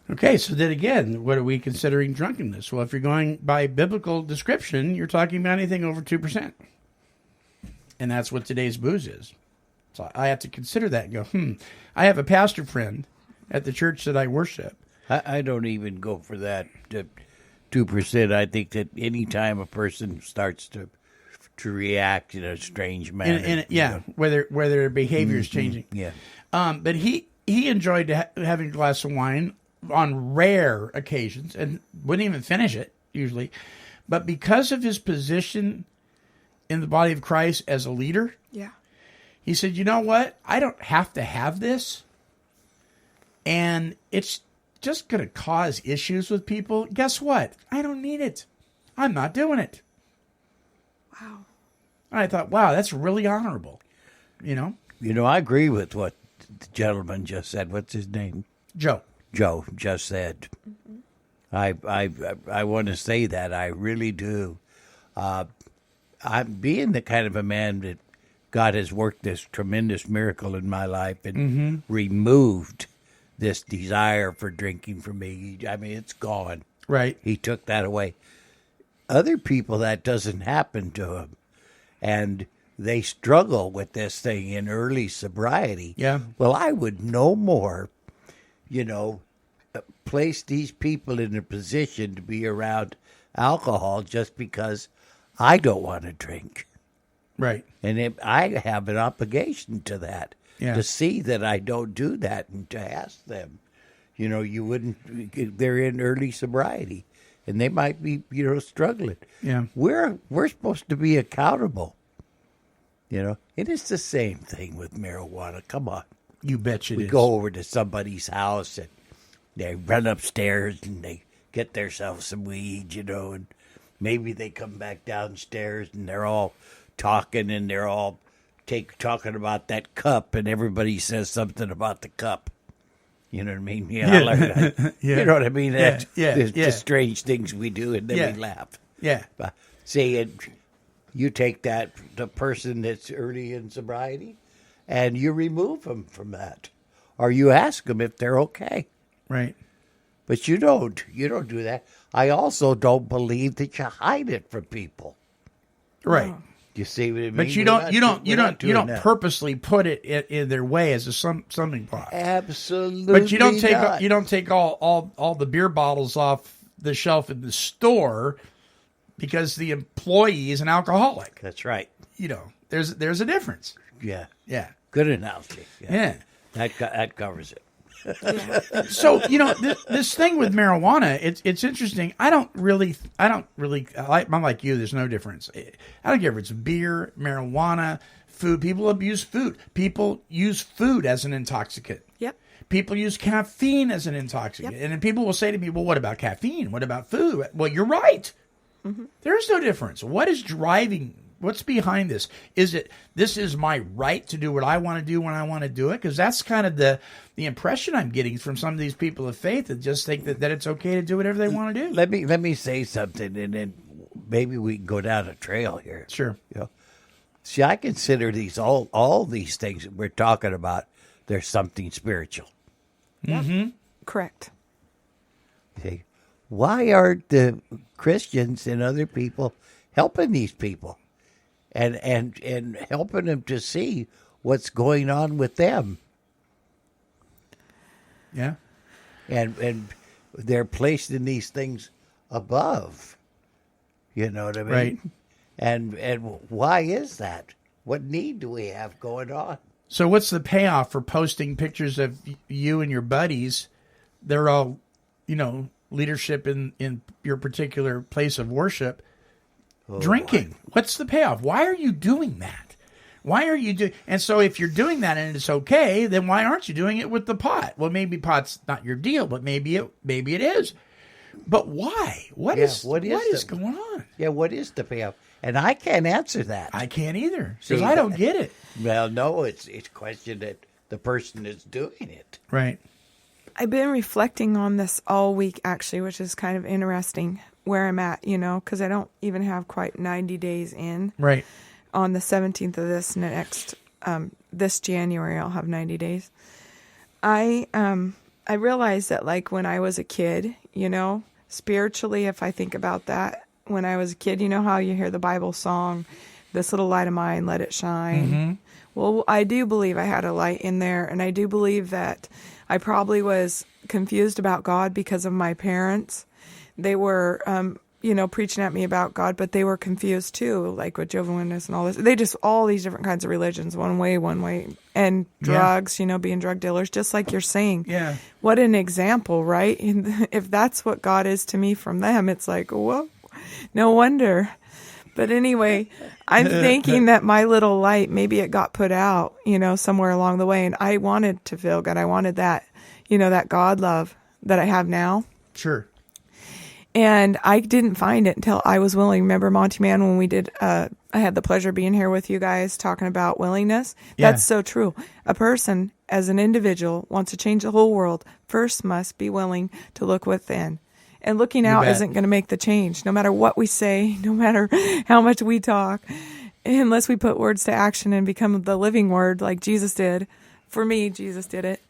Speaker 3: Okay, so then again, what are we considering drunkenness? Well, if you're going by biblical description, you're talking about anything over 2%. And that's what today's booze is. So I have to consider that and go, I have a pastor friend at the church that I worship.
Speaker 4: I don't even go for that 2%. I think that any time a person starts to react in a strange manner.
Speaker 3: Whether their behavior is changing.
Speaker 4: Yeah.
Speaker 3: But he enjoyed having a glass of wine on rare occasions and wouldn't even finish it, usually. But because of his position in the body of Christ as a leader, he said, you know what? I don't have to have this. And it's just going to cause issues with people. Guess what? I don't need it. I'm not doing it.
Speaker 5: Wow.
Speaker 3: And I thought, wow, that's really honorable. You know,
Speaker 4: I agree with what the gentleman just said. What's his name?
Speaker 3: Joe
Speaker 4: just said. I want to say that. I really do. I'm being the kind of a man that God has worked this tremendous miracle in my life and removed this desire for drinking from me. I mean, it's gone.
Speaker 3: Right.
Speaker 4: He took that away. Other people, that doesn't happen to them. And they struggle with this thing in early sobriety.
Speaker 3: Yeah.
Speaker 4: Well, I would no more, place these people in a position to be around alcohol just because I don't want to drink.
Speaker 3: Right.
Speaker 4: And I have an obligation to that, to see that I don't do that and to ask them. You wouldn't, they're in early sobriety and they might be, struggling.
Speaker 3: Yeah.
Speaker 4: We're supposed to be accountable. It is the same thing with marijuana. Come on.
Speaker 3: You bet
Speaker 4: we go over to somebody's house and they run upstairs and they get themselves some weed, and maybe they come back downstairs and they're all talking and they're all talking about that cup and everybody says something about the cup. You know what I mean? Yeah. You know what I mean? There's just strange things we do and then we laugh.
Speaker 3: Yeah.
Speaker 4: See, you take the person that's early in sobriety, and you remove them from that, or you ask them if they're okay.
Speaker 3: Right.
Speaker 4: But you don't do that. I also don't believe that you hide it from people.
Speaker 3: Right.
Speaker 4: You see what I mean?
Speaker 3: But you don't purposely put it in their way as a stumbling block.
Speaker 4: Absolutely.
Speaker 3: But you don't take
Speaker 4: not.
Speaker 3: all the beer bottles off the shelf in the store because the employee is an alcoholic.
Speaker 4: That's right.
Speaker 3: There's a difference.
Speaker 4: Yeah.
Speaker 3: Yeah.
Speaker 4: Good analogy.
Speaker 3: Yeah.
Speaker 4: That covers it.
Speaker 3: So this thing with marijuana, it's interesting. I'm like you. There's no difference. I don't care if it's beer, marijuana, food. People abuse food. People use food as an intoxicant.
Speaker 5: Yep.
Speaker 3: People use caffeine as an intoxicant, and then people will say to me, "Well, what about caffeine? What about food?" Well, you're right. Mm-hmm. There is no difference. What is driving? What's behind this? Is it this is my right to do what I want to do when I want to do it? Because that's kind of the impression I'm getting from some of these people of faith that just think that it's okay to do whatever they want to do.
Speaker 4: Let me say something, and then maybe we can go down a trail here.
Speaker 3: Sure.
Speaker 4: See, I consider these all these things that we're talking about. There's something spiritual.
Speaker 3: Mm-hmm.
Speaker 5: Correct.
Speaker 4: See, why aren't the Christians and other people helping these people? And helping them to see what's going on with them.
Speaker 3: Yeah.
Speaker 4: And they're placed in these things above. You know what I mean?
Speaker 3: Right.
Speaker 4: And why is that? What need do we have going on?
Speaker 3: So what's the payoff for posting pictures of you and your buddies? They're all, leadership in your particular place of worship. Drinking. What's the payoff? Why are you doing that? Why are you doing? And so if you're doing that and it's okay, then why aren't you doing it with the pot? Well, maybe pot's not your deal, but maybe it is. But why? What is going on?
Speaker 4: Yeah, what is the payoff? And I can't answer that.
Speaker 3: I can't either because I don't get it.
Speaker 4: Well, no, it's a question that the person is doing it.
Speaker 3: Right.
Speaker 5: I've been reflecting on this all week, actually, which is kind of interesting. Where I'm at, because I don't even have quite 90 days in.
Speaker 3: Right.
Speaker 5: On the 17th of this January, I'll have 90 days. I realized that, like, when I was a kid, spiritually, if I think about that, when I was a kid, how you hear the Bible song, "This little light of mine, let it shine." Mm-hmm. Well, I do believe I had a light in there, and I do believe that I probably was confused about God because of my parents. They were, preaching at me about God, but they were confused too, like with Jehovah's Witness and all this. They just, all these different kinds of religions, one way. And drugs, being drug dealers, just like you're saying.
Speaker 3: Yeah.
Speaker 5: What an example, right? And if that's what God is to me from them, it's like, whoa, no wonder. But anyway, I'm thinking that my little light, maybe it got put out, somewhere along the way. And I wanted to feel good. I wanted that, that God love that I have now.
Speaker 3: Sure.
Speaker 5: And I didn't find it until I was willing. Remember, Monty Man, when we did, I had the pleasure of being here with you guys talking about willingness.
Speaker 3: Yeah.
Speaker 5: That's so true. A person, as an individual, wants to change the whole world, first must be willing to look within. And looking out isn't going to make the change, no matter what we say, no matter how much we talk, unless we put words to action and become the living word like Jesus did. For me, Jesus did it.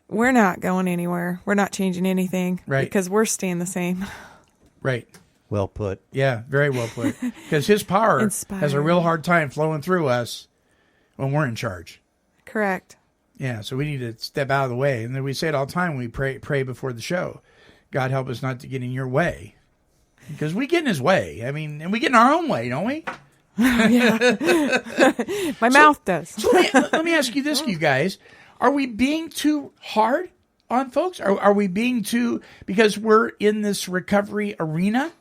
Speaker 5: We're not going anywhere. We're not changing anything.
Speaker 3: Right.
Speaker 5: Because we're staying the same.
Speaker 3: Right.
Speaker 4: Well put.
Speaker 3: Yeah, very well put. Because his power has a real hard time flowing through us when we're in charge.
Speaker 5: Correct.
Speaker 3: Yeah, so we need to step out of the way. And then we say it all the time when we pray before the show. God, help us not to get in your way. Because we get in his way. I mean, and we get in our own way, don't we?
Speaker 5: Yeah. My mouth does.
Speaker 3: So let me ask you this, you guys. Are we being too hard on folks? Are we being too, because we're in this recovery arena?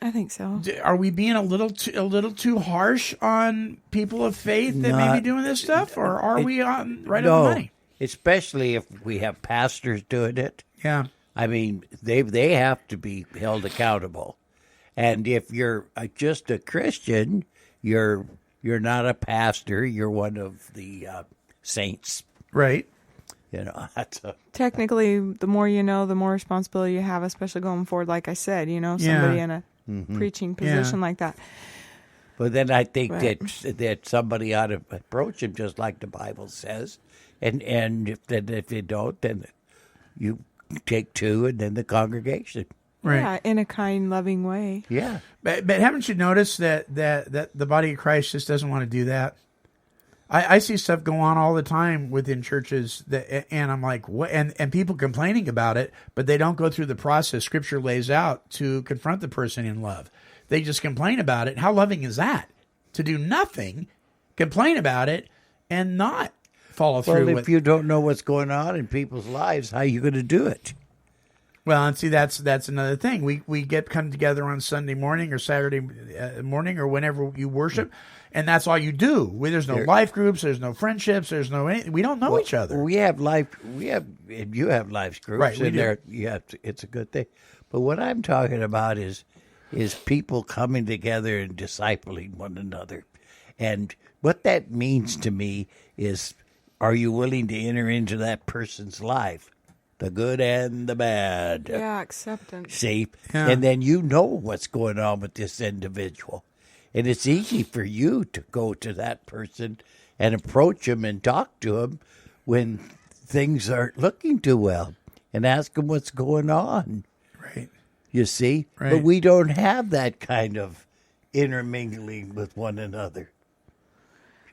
Speaker 5: I think so.
Speaker 3: Are we being a little too harsh on people of faith that may be doing this stuff, or are we on on the money?
Speaker 4: Especially if we have pastors doing it.
Speaker 3: Yeah,
Speaker 4: I mean they have to be held accountable, and if you're just a Christian, you're not a pastor. You're one of the saints.
Speaker 3: Right.
Speaker 4: That's
Speaker 5: technically, the more you know, the more responsibility you have, especially going forward. Like I said, somebody in a preaching position like that.
Speaker 4: But then I think that somebody ought to approach him just like the Bible says, and if you don't, then you take two and then the congregation.
Speaker 3: Right.
Speaker 5: Yeah, in a kind, loving way.
Speaker 4: Yeah.
Speaker 3: But haven't you noticed that the body of Christ just doesn't want to do that? I see stuff go on all the time within churches and I'm like, what? And people complaining about it, but they don't go through the process Scripture lays out to confront the person in love. They just complain about it. How loving is that? To do nothing, complain about it, and not follow through.
Speaker 4: Well, if you don't know what's going on in people's lives, how are you going to do it?
Speaker 3: Well, and see, that's another thing. We come together on Sunday morning or Saturday morning or whenever you worship, and that's all you do. There's no life groups, there's no friendships, there's no anything. We don't know each other.
Speaker 4: You have life groups,
Speaker 3: right?
Speaker 4: It's a good thing. But what I'm talking about is people coming together and discipling one another, and what that means to me is, are you willing to enter into that person's life? The good and the bad.
Speaker 5: Yeah, acceptance.
Speaker 4: See? Yeah. And then you know what's going on with this individual. And it's easy for you to go to that person and approach him and talk to him when things aren't looking too well and ask him what's going on.
Speaker 3: Right.
Speaker 4: You see?
Speaker 3: Right.
Speaker 4: But we don't have that kind of intermingling with one another.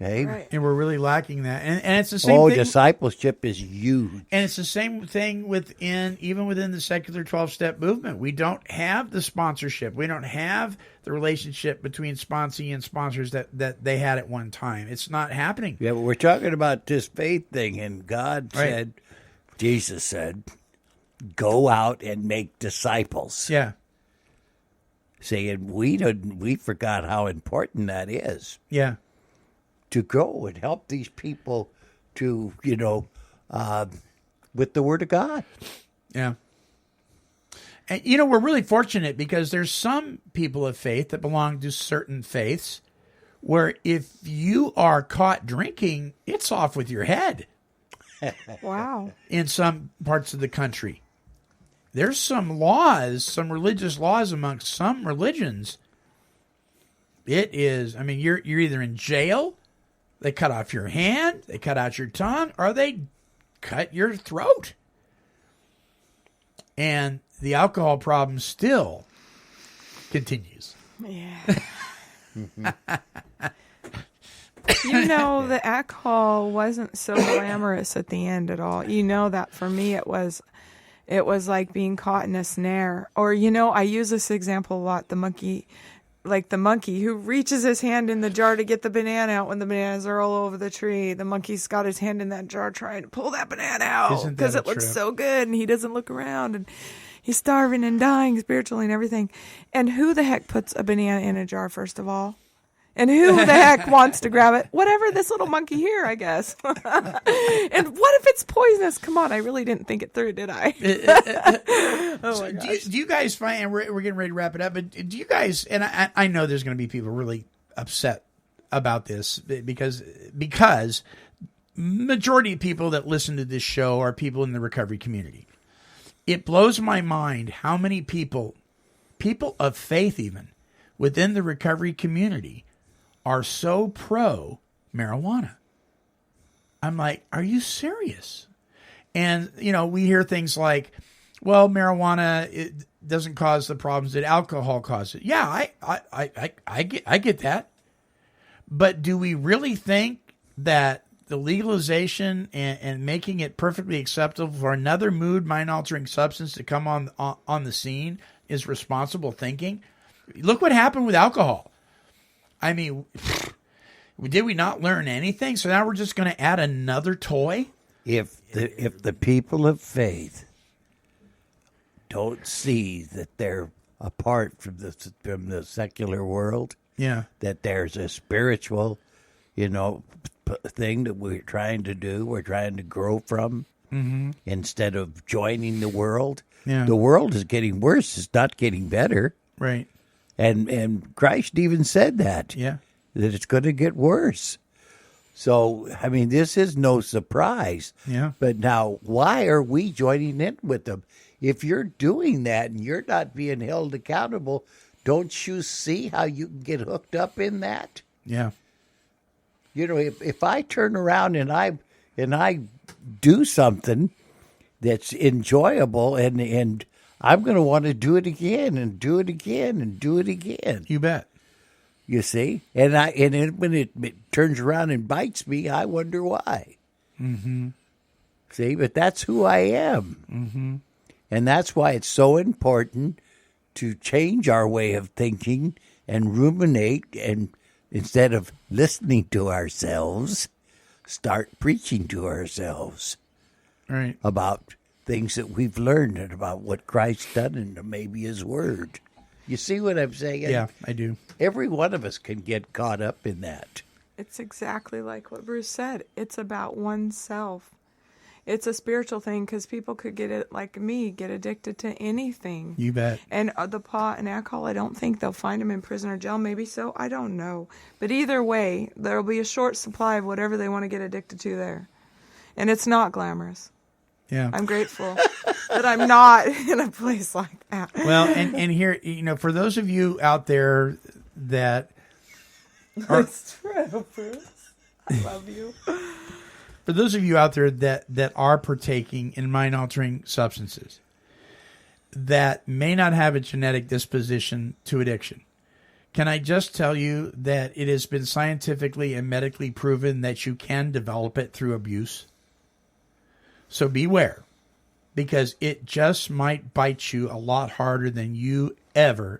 Speaker 4: Okay?
Speaker 5: Right.
Speaker 3: And we're really lacking that. And it's the same thing.
Speaker 4: Discipleship is huge.
Speaker 3: And it's the same thing even within the secular 12-step movement. We don't have the sponsorship. We don't have the relationship between sponsee and sponsors that they had at one time. It's not happening.
Speaker 4: Yeah, but we're talking about this faith thing, and God said, Jesus said, go out and make disciples.
Speaker 3: Yeah.
Speaker 4: Saying we forgot how important that is.
Speaker 3: Yeah.
Speaker 4: To go and help these people to, with the Word of God.
Speaker 3: Yeah. And, we're really fortunate because there's some people of faith that belong to certain faiths where if you are caught drinking, it's off with your head.
Speaker 5: Wow. In
Speaker 3: some parts of the country. There's some laws, some religious laws amongst some religions. It is, you're either in jail, they cut off your hand, they cut out your tongue, or they cut your throat. And the alcohol problem still continues.
Speaker 5: Yeah. The alcohol wasn't so glamorous at the end at all. That for me it was like being caught in a snare. Or, I use this example a lot, the monkey who reaches his hand in the jar to get the banana out when the bananas are all over the tree. The monkey's got his hand in that jar trying to pull that banana out because it looks so good, and he doesn't look around, and he's starving and dying spiritually and everything. And who the heck puts a banana in a jar, first of all? And who the heck wants to grab it? Whatever, this little monkey here, I guess. And what if it's poisonous? Come on, I really didn't think it through, did I?
Speaker 3: Oh my gosh. Do you guys find, and we're getting ready to wrap it up, but do you guys, and I know there's going to be people really upset about this because majority of people that listen to this show are people in the recovery community. It blows my mind how many people of faith even, within the recovery community are so pro marijuana. I'm like, are you serious? And, we hear things like, well, marijuana, it doesn't cause the problems that alcohol causes. Yeah, I get that. But do we really think that the legalization and making it perfectly acceptable for another mood, mind-altering substance to come on the scene is responsible thinking? Look what happened with alcohol. Did we not learn anything? So now we're just going to add another toy?
Speaker 4: If the people of faith don't see that they're apart from the secular world, that there's a spiritual, thing that we're trying to do, we're trying to grow from, instead of joining the world. Yeah. The world is getting worse. It's not getting better.
Speaker 3: Right.
Speaker 4: And Christ even said that.
Speaker 3: Yeah.
Speaker 4: That it's going to get worse. So, this is no surprise.
Speaker 3: Yeah.
Speaker 4: But now, why are we joining in with them? If you're doing that and you're not being held accountable Don't you see how you can get hooked up in that?
Speaker 3: Yeah.
Speaker 4: You know, if I turn around and I do something that's enjoyable, and I'm going to want to do it again and do it again and do it again.
Speaker 3: You bet.
Speaker 4: You see, when it turns around and bites me, I wonder why.
Speaker 3: Mm-hmm.
Speaker 4: See, but that's who I am,
Speaker 3: mm-hmm.
Speaker 4: And that's why it's so important to change our way of thinking and ruminate, and instead of listening to ourselves, start preaching to ourselves,
Speaker 3: right,
Speaker 4: about things that we've learned and about what Christ done and maybe His Word. You see what I'm saying?
Speaker 3: Yeah, I do.
Speaker 4: Every one of us can get caught up in that.
Speaker 5: It's exactly like what Bruce said. It's about oneself. It's a spiritual thing, because people could get it, like me, get addicted to anything.
Speaker 3: You bet.
Speaker 5: And the pot and alcohol, I don't think they'll find them in prison or jail. Maybe so. I don't know. But either way, there will be a short supply of whatever they want to get addicted to there. And it's not glamorous.
Speaker 3: Yeah.
Speaker 5: I'm grateful that I'm not in a place like that.
Speaker 3: Well, and here, for those of you out there that are...
Speaker 5: It's true, Bruce. I love you.
Speaker 3: For those of you out there that are partaking in mind-altering substances that may not have a genetic disposition to addiction, can I just tell you that it has been scientifically and medically proven that you can develop it through abuse? So beware, because it just might bite you a lot harder than you ever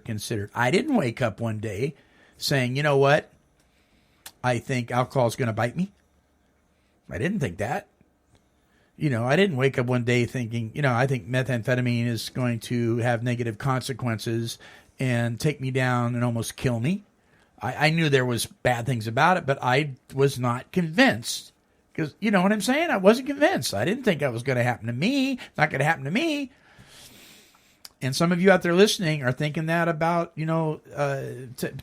Speaker 3: considered. I didn't wake up one day saying, you know what, I think alcohol is going to bite me. I didn't think that. I didn't wake up one day thinking, I think methamphetamine is going to have negative consequences and take me down and almost kill me. I knew there was bad things about it, but I was not convinced. Because, you know what I'm saying? I wasn't convinced. I didn't think that was going to happen to me. Not going to happen to me. And some of you out there listening are thinking that about,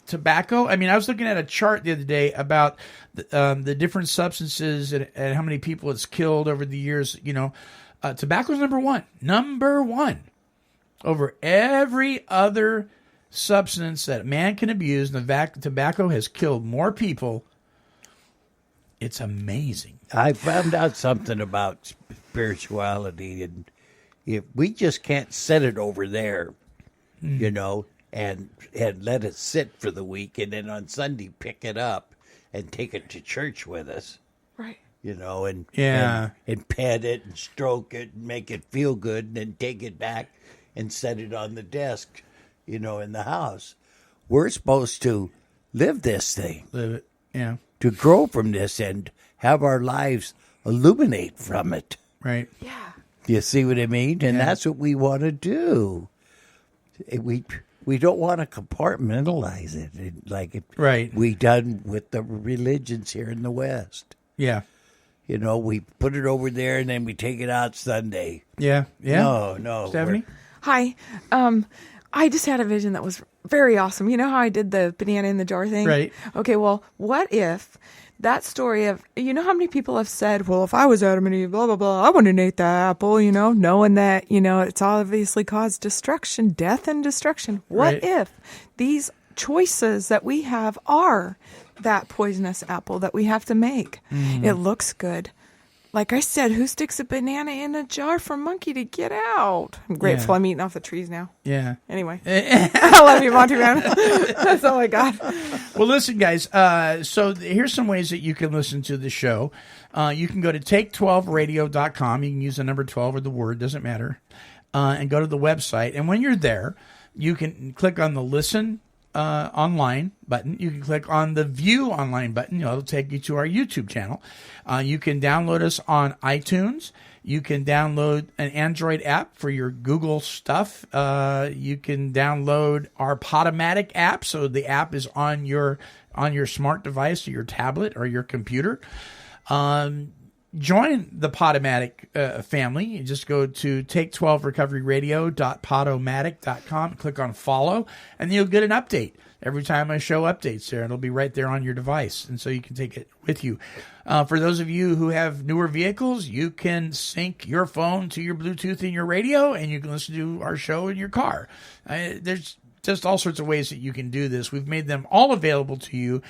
Speaker 3: tobacco. I mean, I was looking at a chart the other day about the different substances and how many people it's killed over the years. Tobacco is number one. Number one. Over every other substance that man can abuse, tobacco has killed more people. It's amazing.
Speaker 4: I found out something about spirituality, and if we just can't set it over there, and let it sit for the week, and then on Sunday pick it up and take it to church with us.
Speaker 5: Right.
Speaker 4: And pet it and stroke it and make it feel good, and then take it back and set it on the desk, in the house. We're supposed to live this thing.
Speaker 3: Live it, yeah.
Speaker 4: To grow from this and have our lives illuminate from it.
Speaker 3: Right.
Speaker 5: Yeah.
Speaker 4: You see what I mean? And that's what we want to do. We don't want to compartmentalize it like we done with the religions here in the West.
Speaker 3: Yeah.
Speaker 4: We put it over there and then we take it out Sunday.
Speaker 3: Yeah. Yeah.
Speaker 4: No.
Speaker 3: Stephanie?
Speaker 5: Hi. I just had a vision that was very awesome. You know how I did the banana in the jar thing?
Speaker 3: Right.
Speaker 5: Okay, well, what if that story of, how many people have said, well, if I was Adam and Eve, blah, blah, blah, I wouldn't have ate that apple, knowing that, it's obviously caused destruction, death and destruction. What if these choices that we have are that poisonous apple that we have to make? It looks good. Like I said, who sticks a banana in a jar for a monkey to get out? I'm grateful I'm eating off the trees now.
Speaker 3: Yeah.
Speaker 5: Anyway. I love you, Monty Man. That's all I got.
Speaker 3: Well, listen, guys. So here's some ways that you can listen to the show. You can go to take12radio.com. You can use the number 12 or the word, doesn't matter. And go to the website. And when you're there, you can click on the listen online button. You can click on the view online button. It'll take you to our YouTube channel. You can download us on iTunes. You can download an Android app for your Google stuff. You can download our Podomatic app. So the app is on your smart device or your tablet or your computer. Join the Podomatic family. You just go to take12recoveryradio.podomatic.com, click on follow, and you'll get an update. Every time I show updates there, it'll be right there on your device, and so you can take it with you. For those of you who have newer vehicles, you can sync your phone to your Bluetooth in your radio, and you can listen to our show in your car. There's just all sorts of ways that you can do this. We've made them all available to you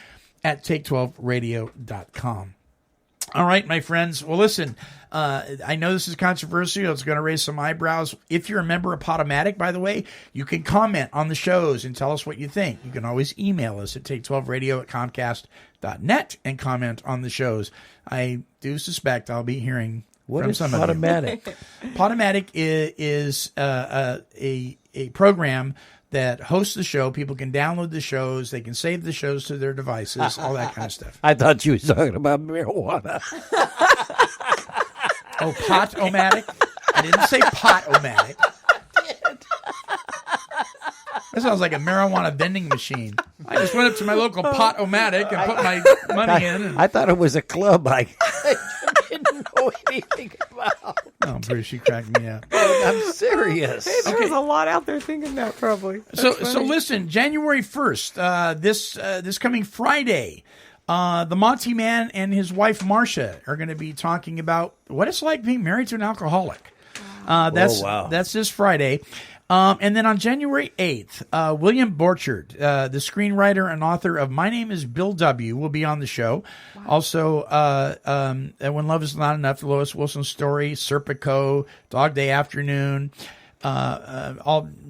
Speaker 3: at take12radio.com. All right, my friends. Well, listen, I know this is controversial. It's going to raise some eyebrows. If you're a member of Podomatic, by the way, you can comment on the shows and tell us what you think. You can always email us at take12radio@comcast.net and comment on the shows. I do suspect I'll be hearing from some of you.
Speaker 4: Podomatic?
Speaker 3: Podomatic is a program that hosts the show. People can download the shows. They can save the shows to their devices, all that kind of stuff.
Speaker 4: I thought you were talking about marijuana.
Speaker 3: Oh, Pot-O-Matic? I didn't say Pot-O-Matic. That sounds like a marijuana vending machine. I just went up to my local Pot-O-Matic and put my money in.
Speaker 4: I thought it was a club I didn't know anything about.
Speaker 3: Oh, Bruce, you cracked me up.
Speaker 4: I'm serious.
Speaker 5: Hey, there's a lot out there thinking that probably.
Speaker 3: So listen, January 1st, this coming Friday, the Monty Man and his wife Marcia are going to be talking about what it's like being married to an alcoholic. That's this Friday. And then on January 8th, William Borchard, the screenwriter and author of My Name is Bill W., will be on the show. Wow. Also, When Love Is Not Enough, the Lois Wilson story, Serpico, Dog Day Afternoon,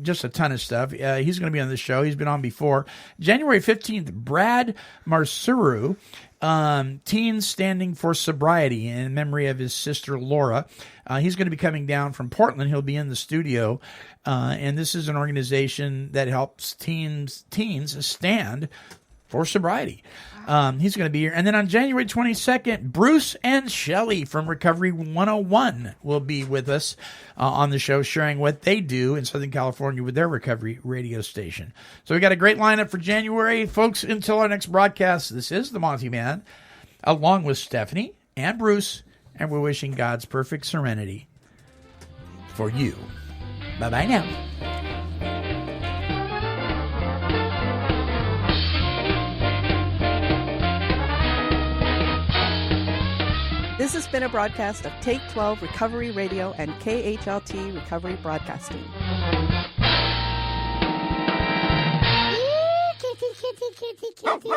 Speaker 3: just a ton of stuff. He's going to be on the show. He's been on before. January 15th, Brad Marsuru, Teens Standing for Sobriety, in memory of his sister Laura. He's going to be coming down from Portland. He'll be in the studio. And this is an organization that helps teens stand for sobriety. He's going to be here. And then on January 22nd, Bruce and Shelley from Recovery 101 will be with us on the show, sharing what they do in Southern California with their recovery radio station. So we got a great lineup for January. Folks, until our next broadcast, this is the Monty Man, along with Stephanie and Bruce, and we're wishing God's perfect serenity for you. Bye-bye now.
Speaker 2: This has been a broadcast of Take 12 Recovery Radio and KHLT Recovery Broadcasting.
Speaker 7: Kitty, kitty, kitty, kitty.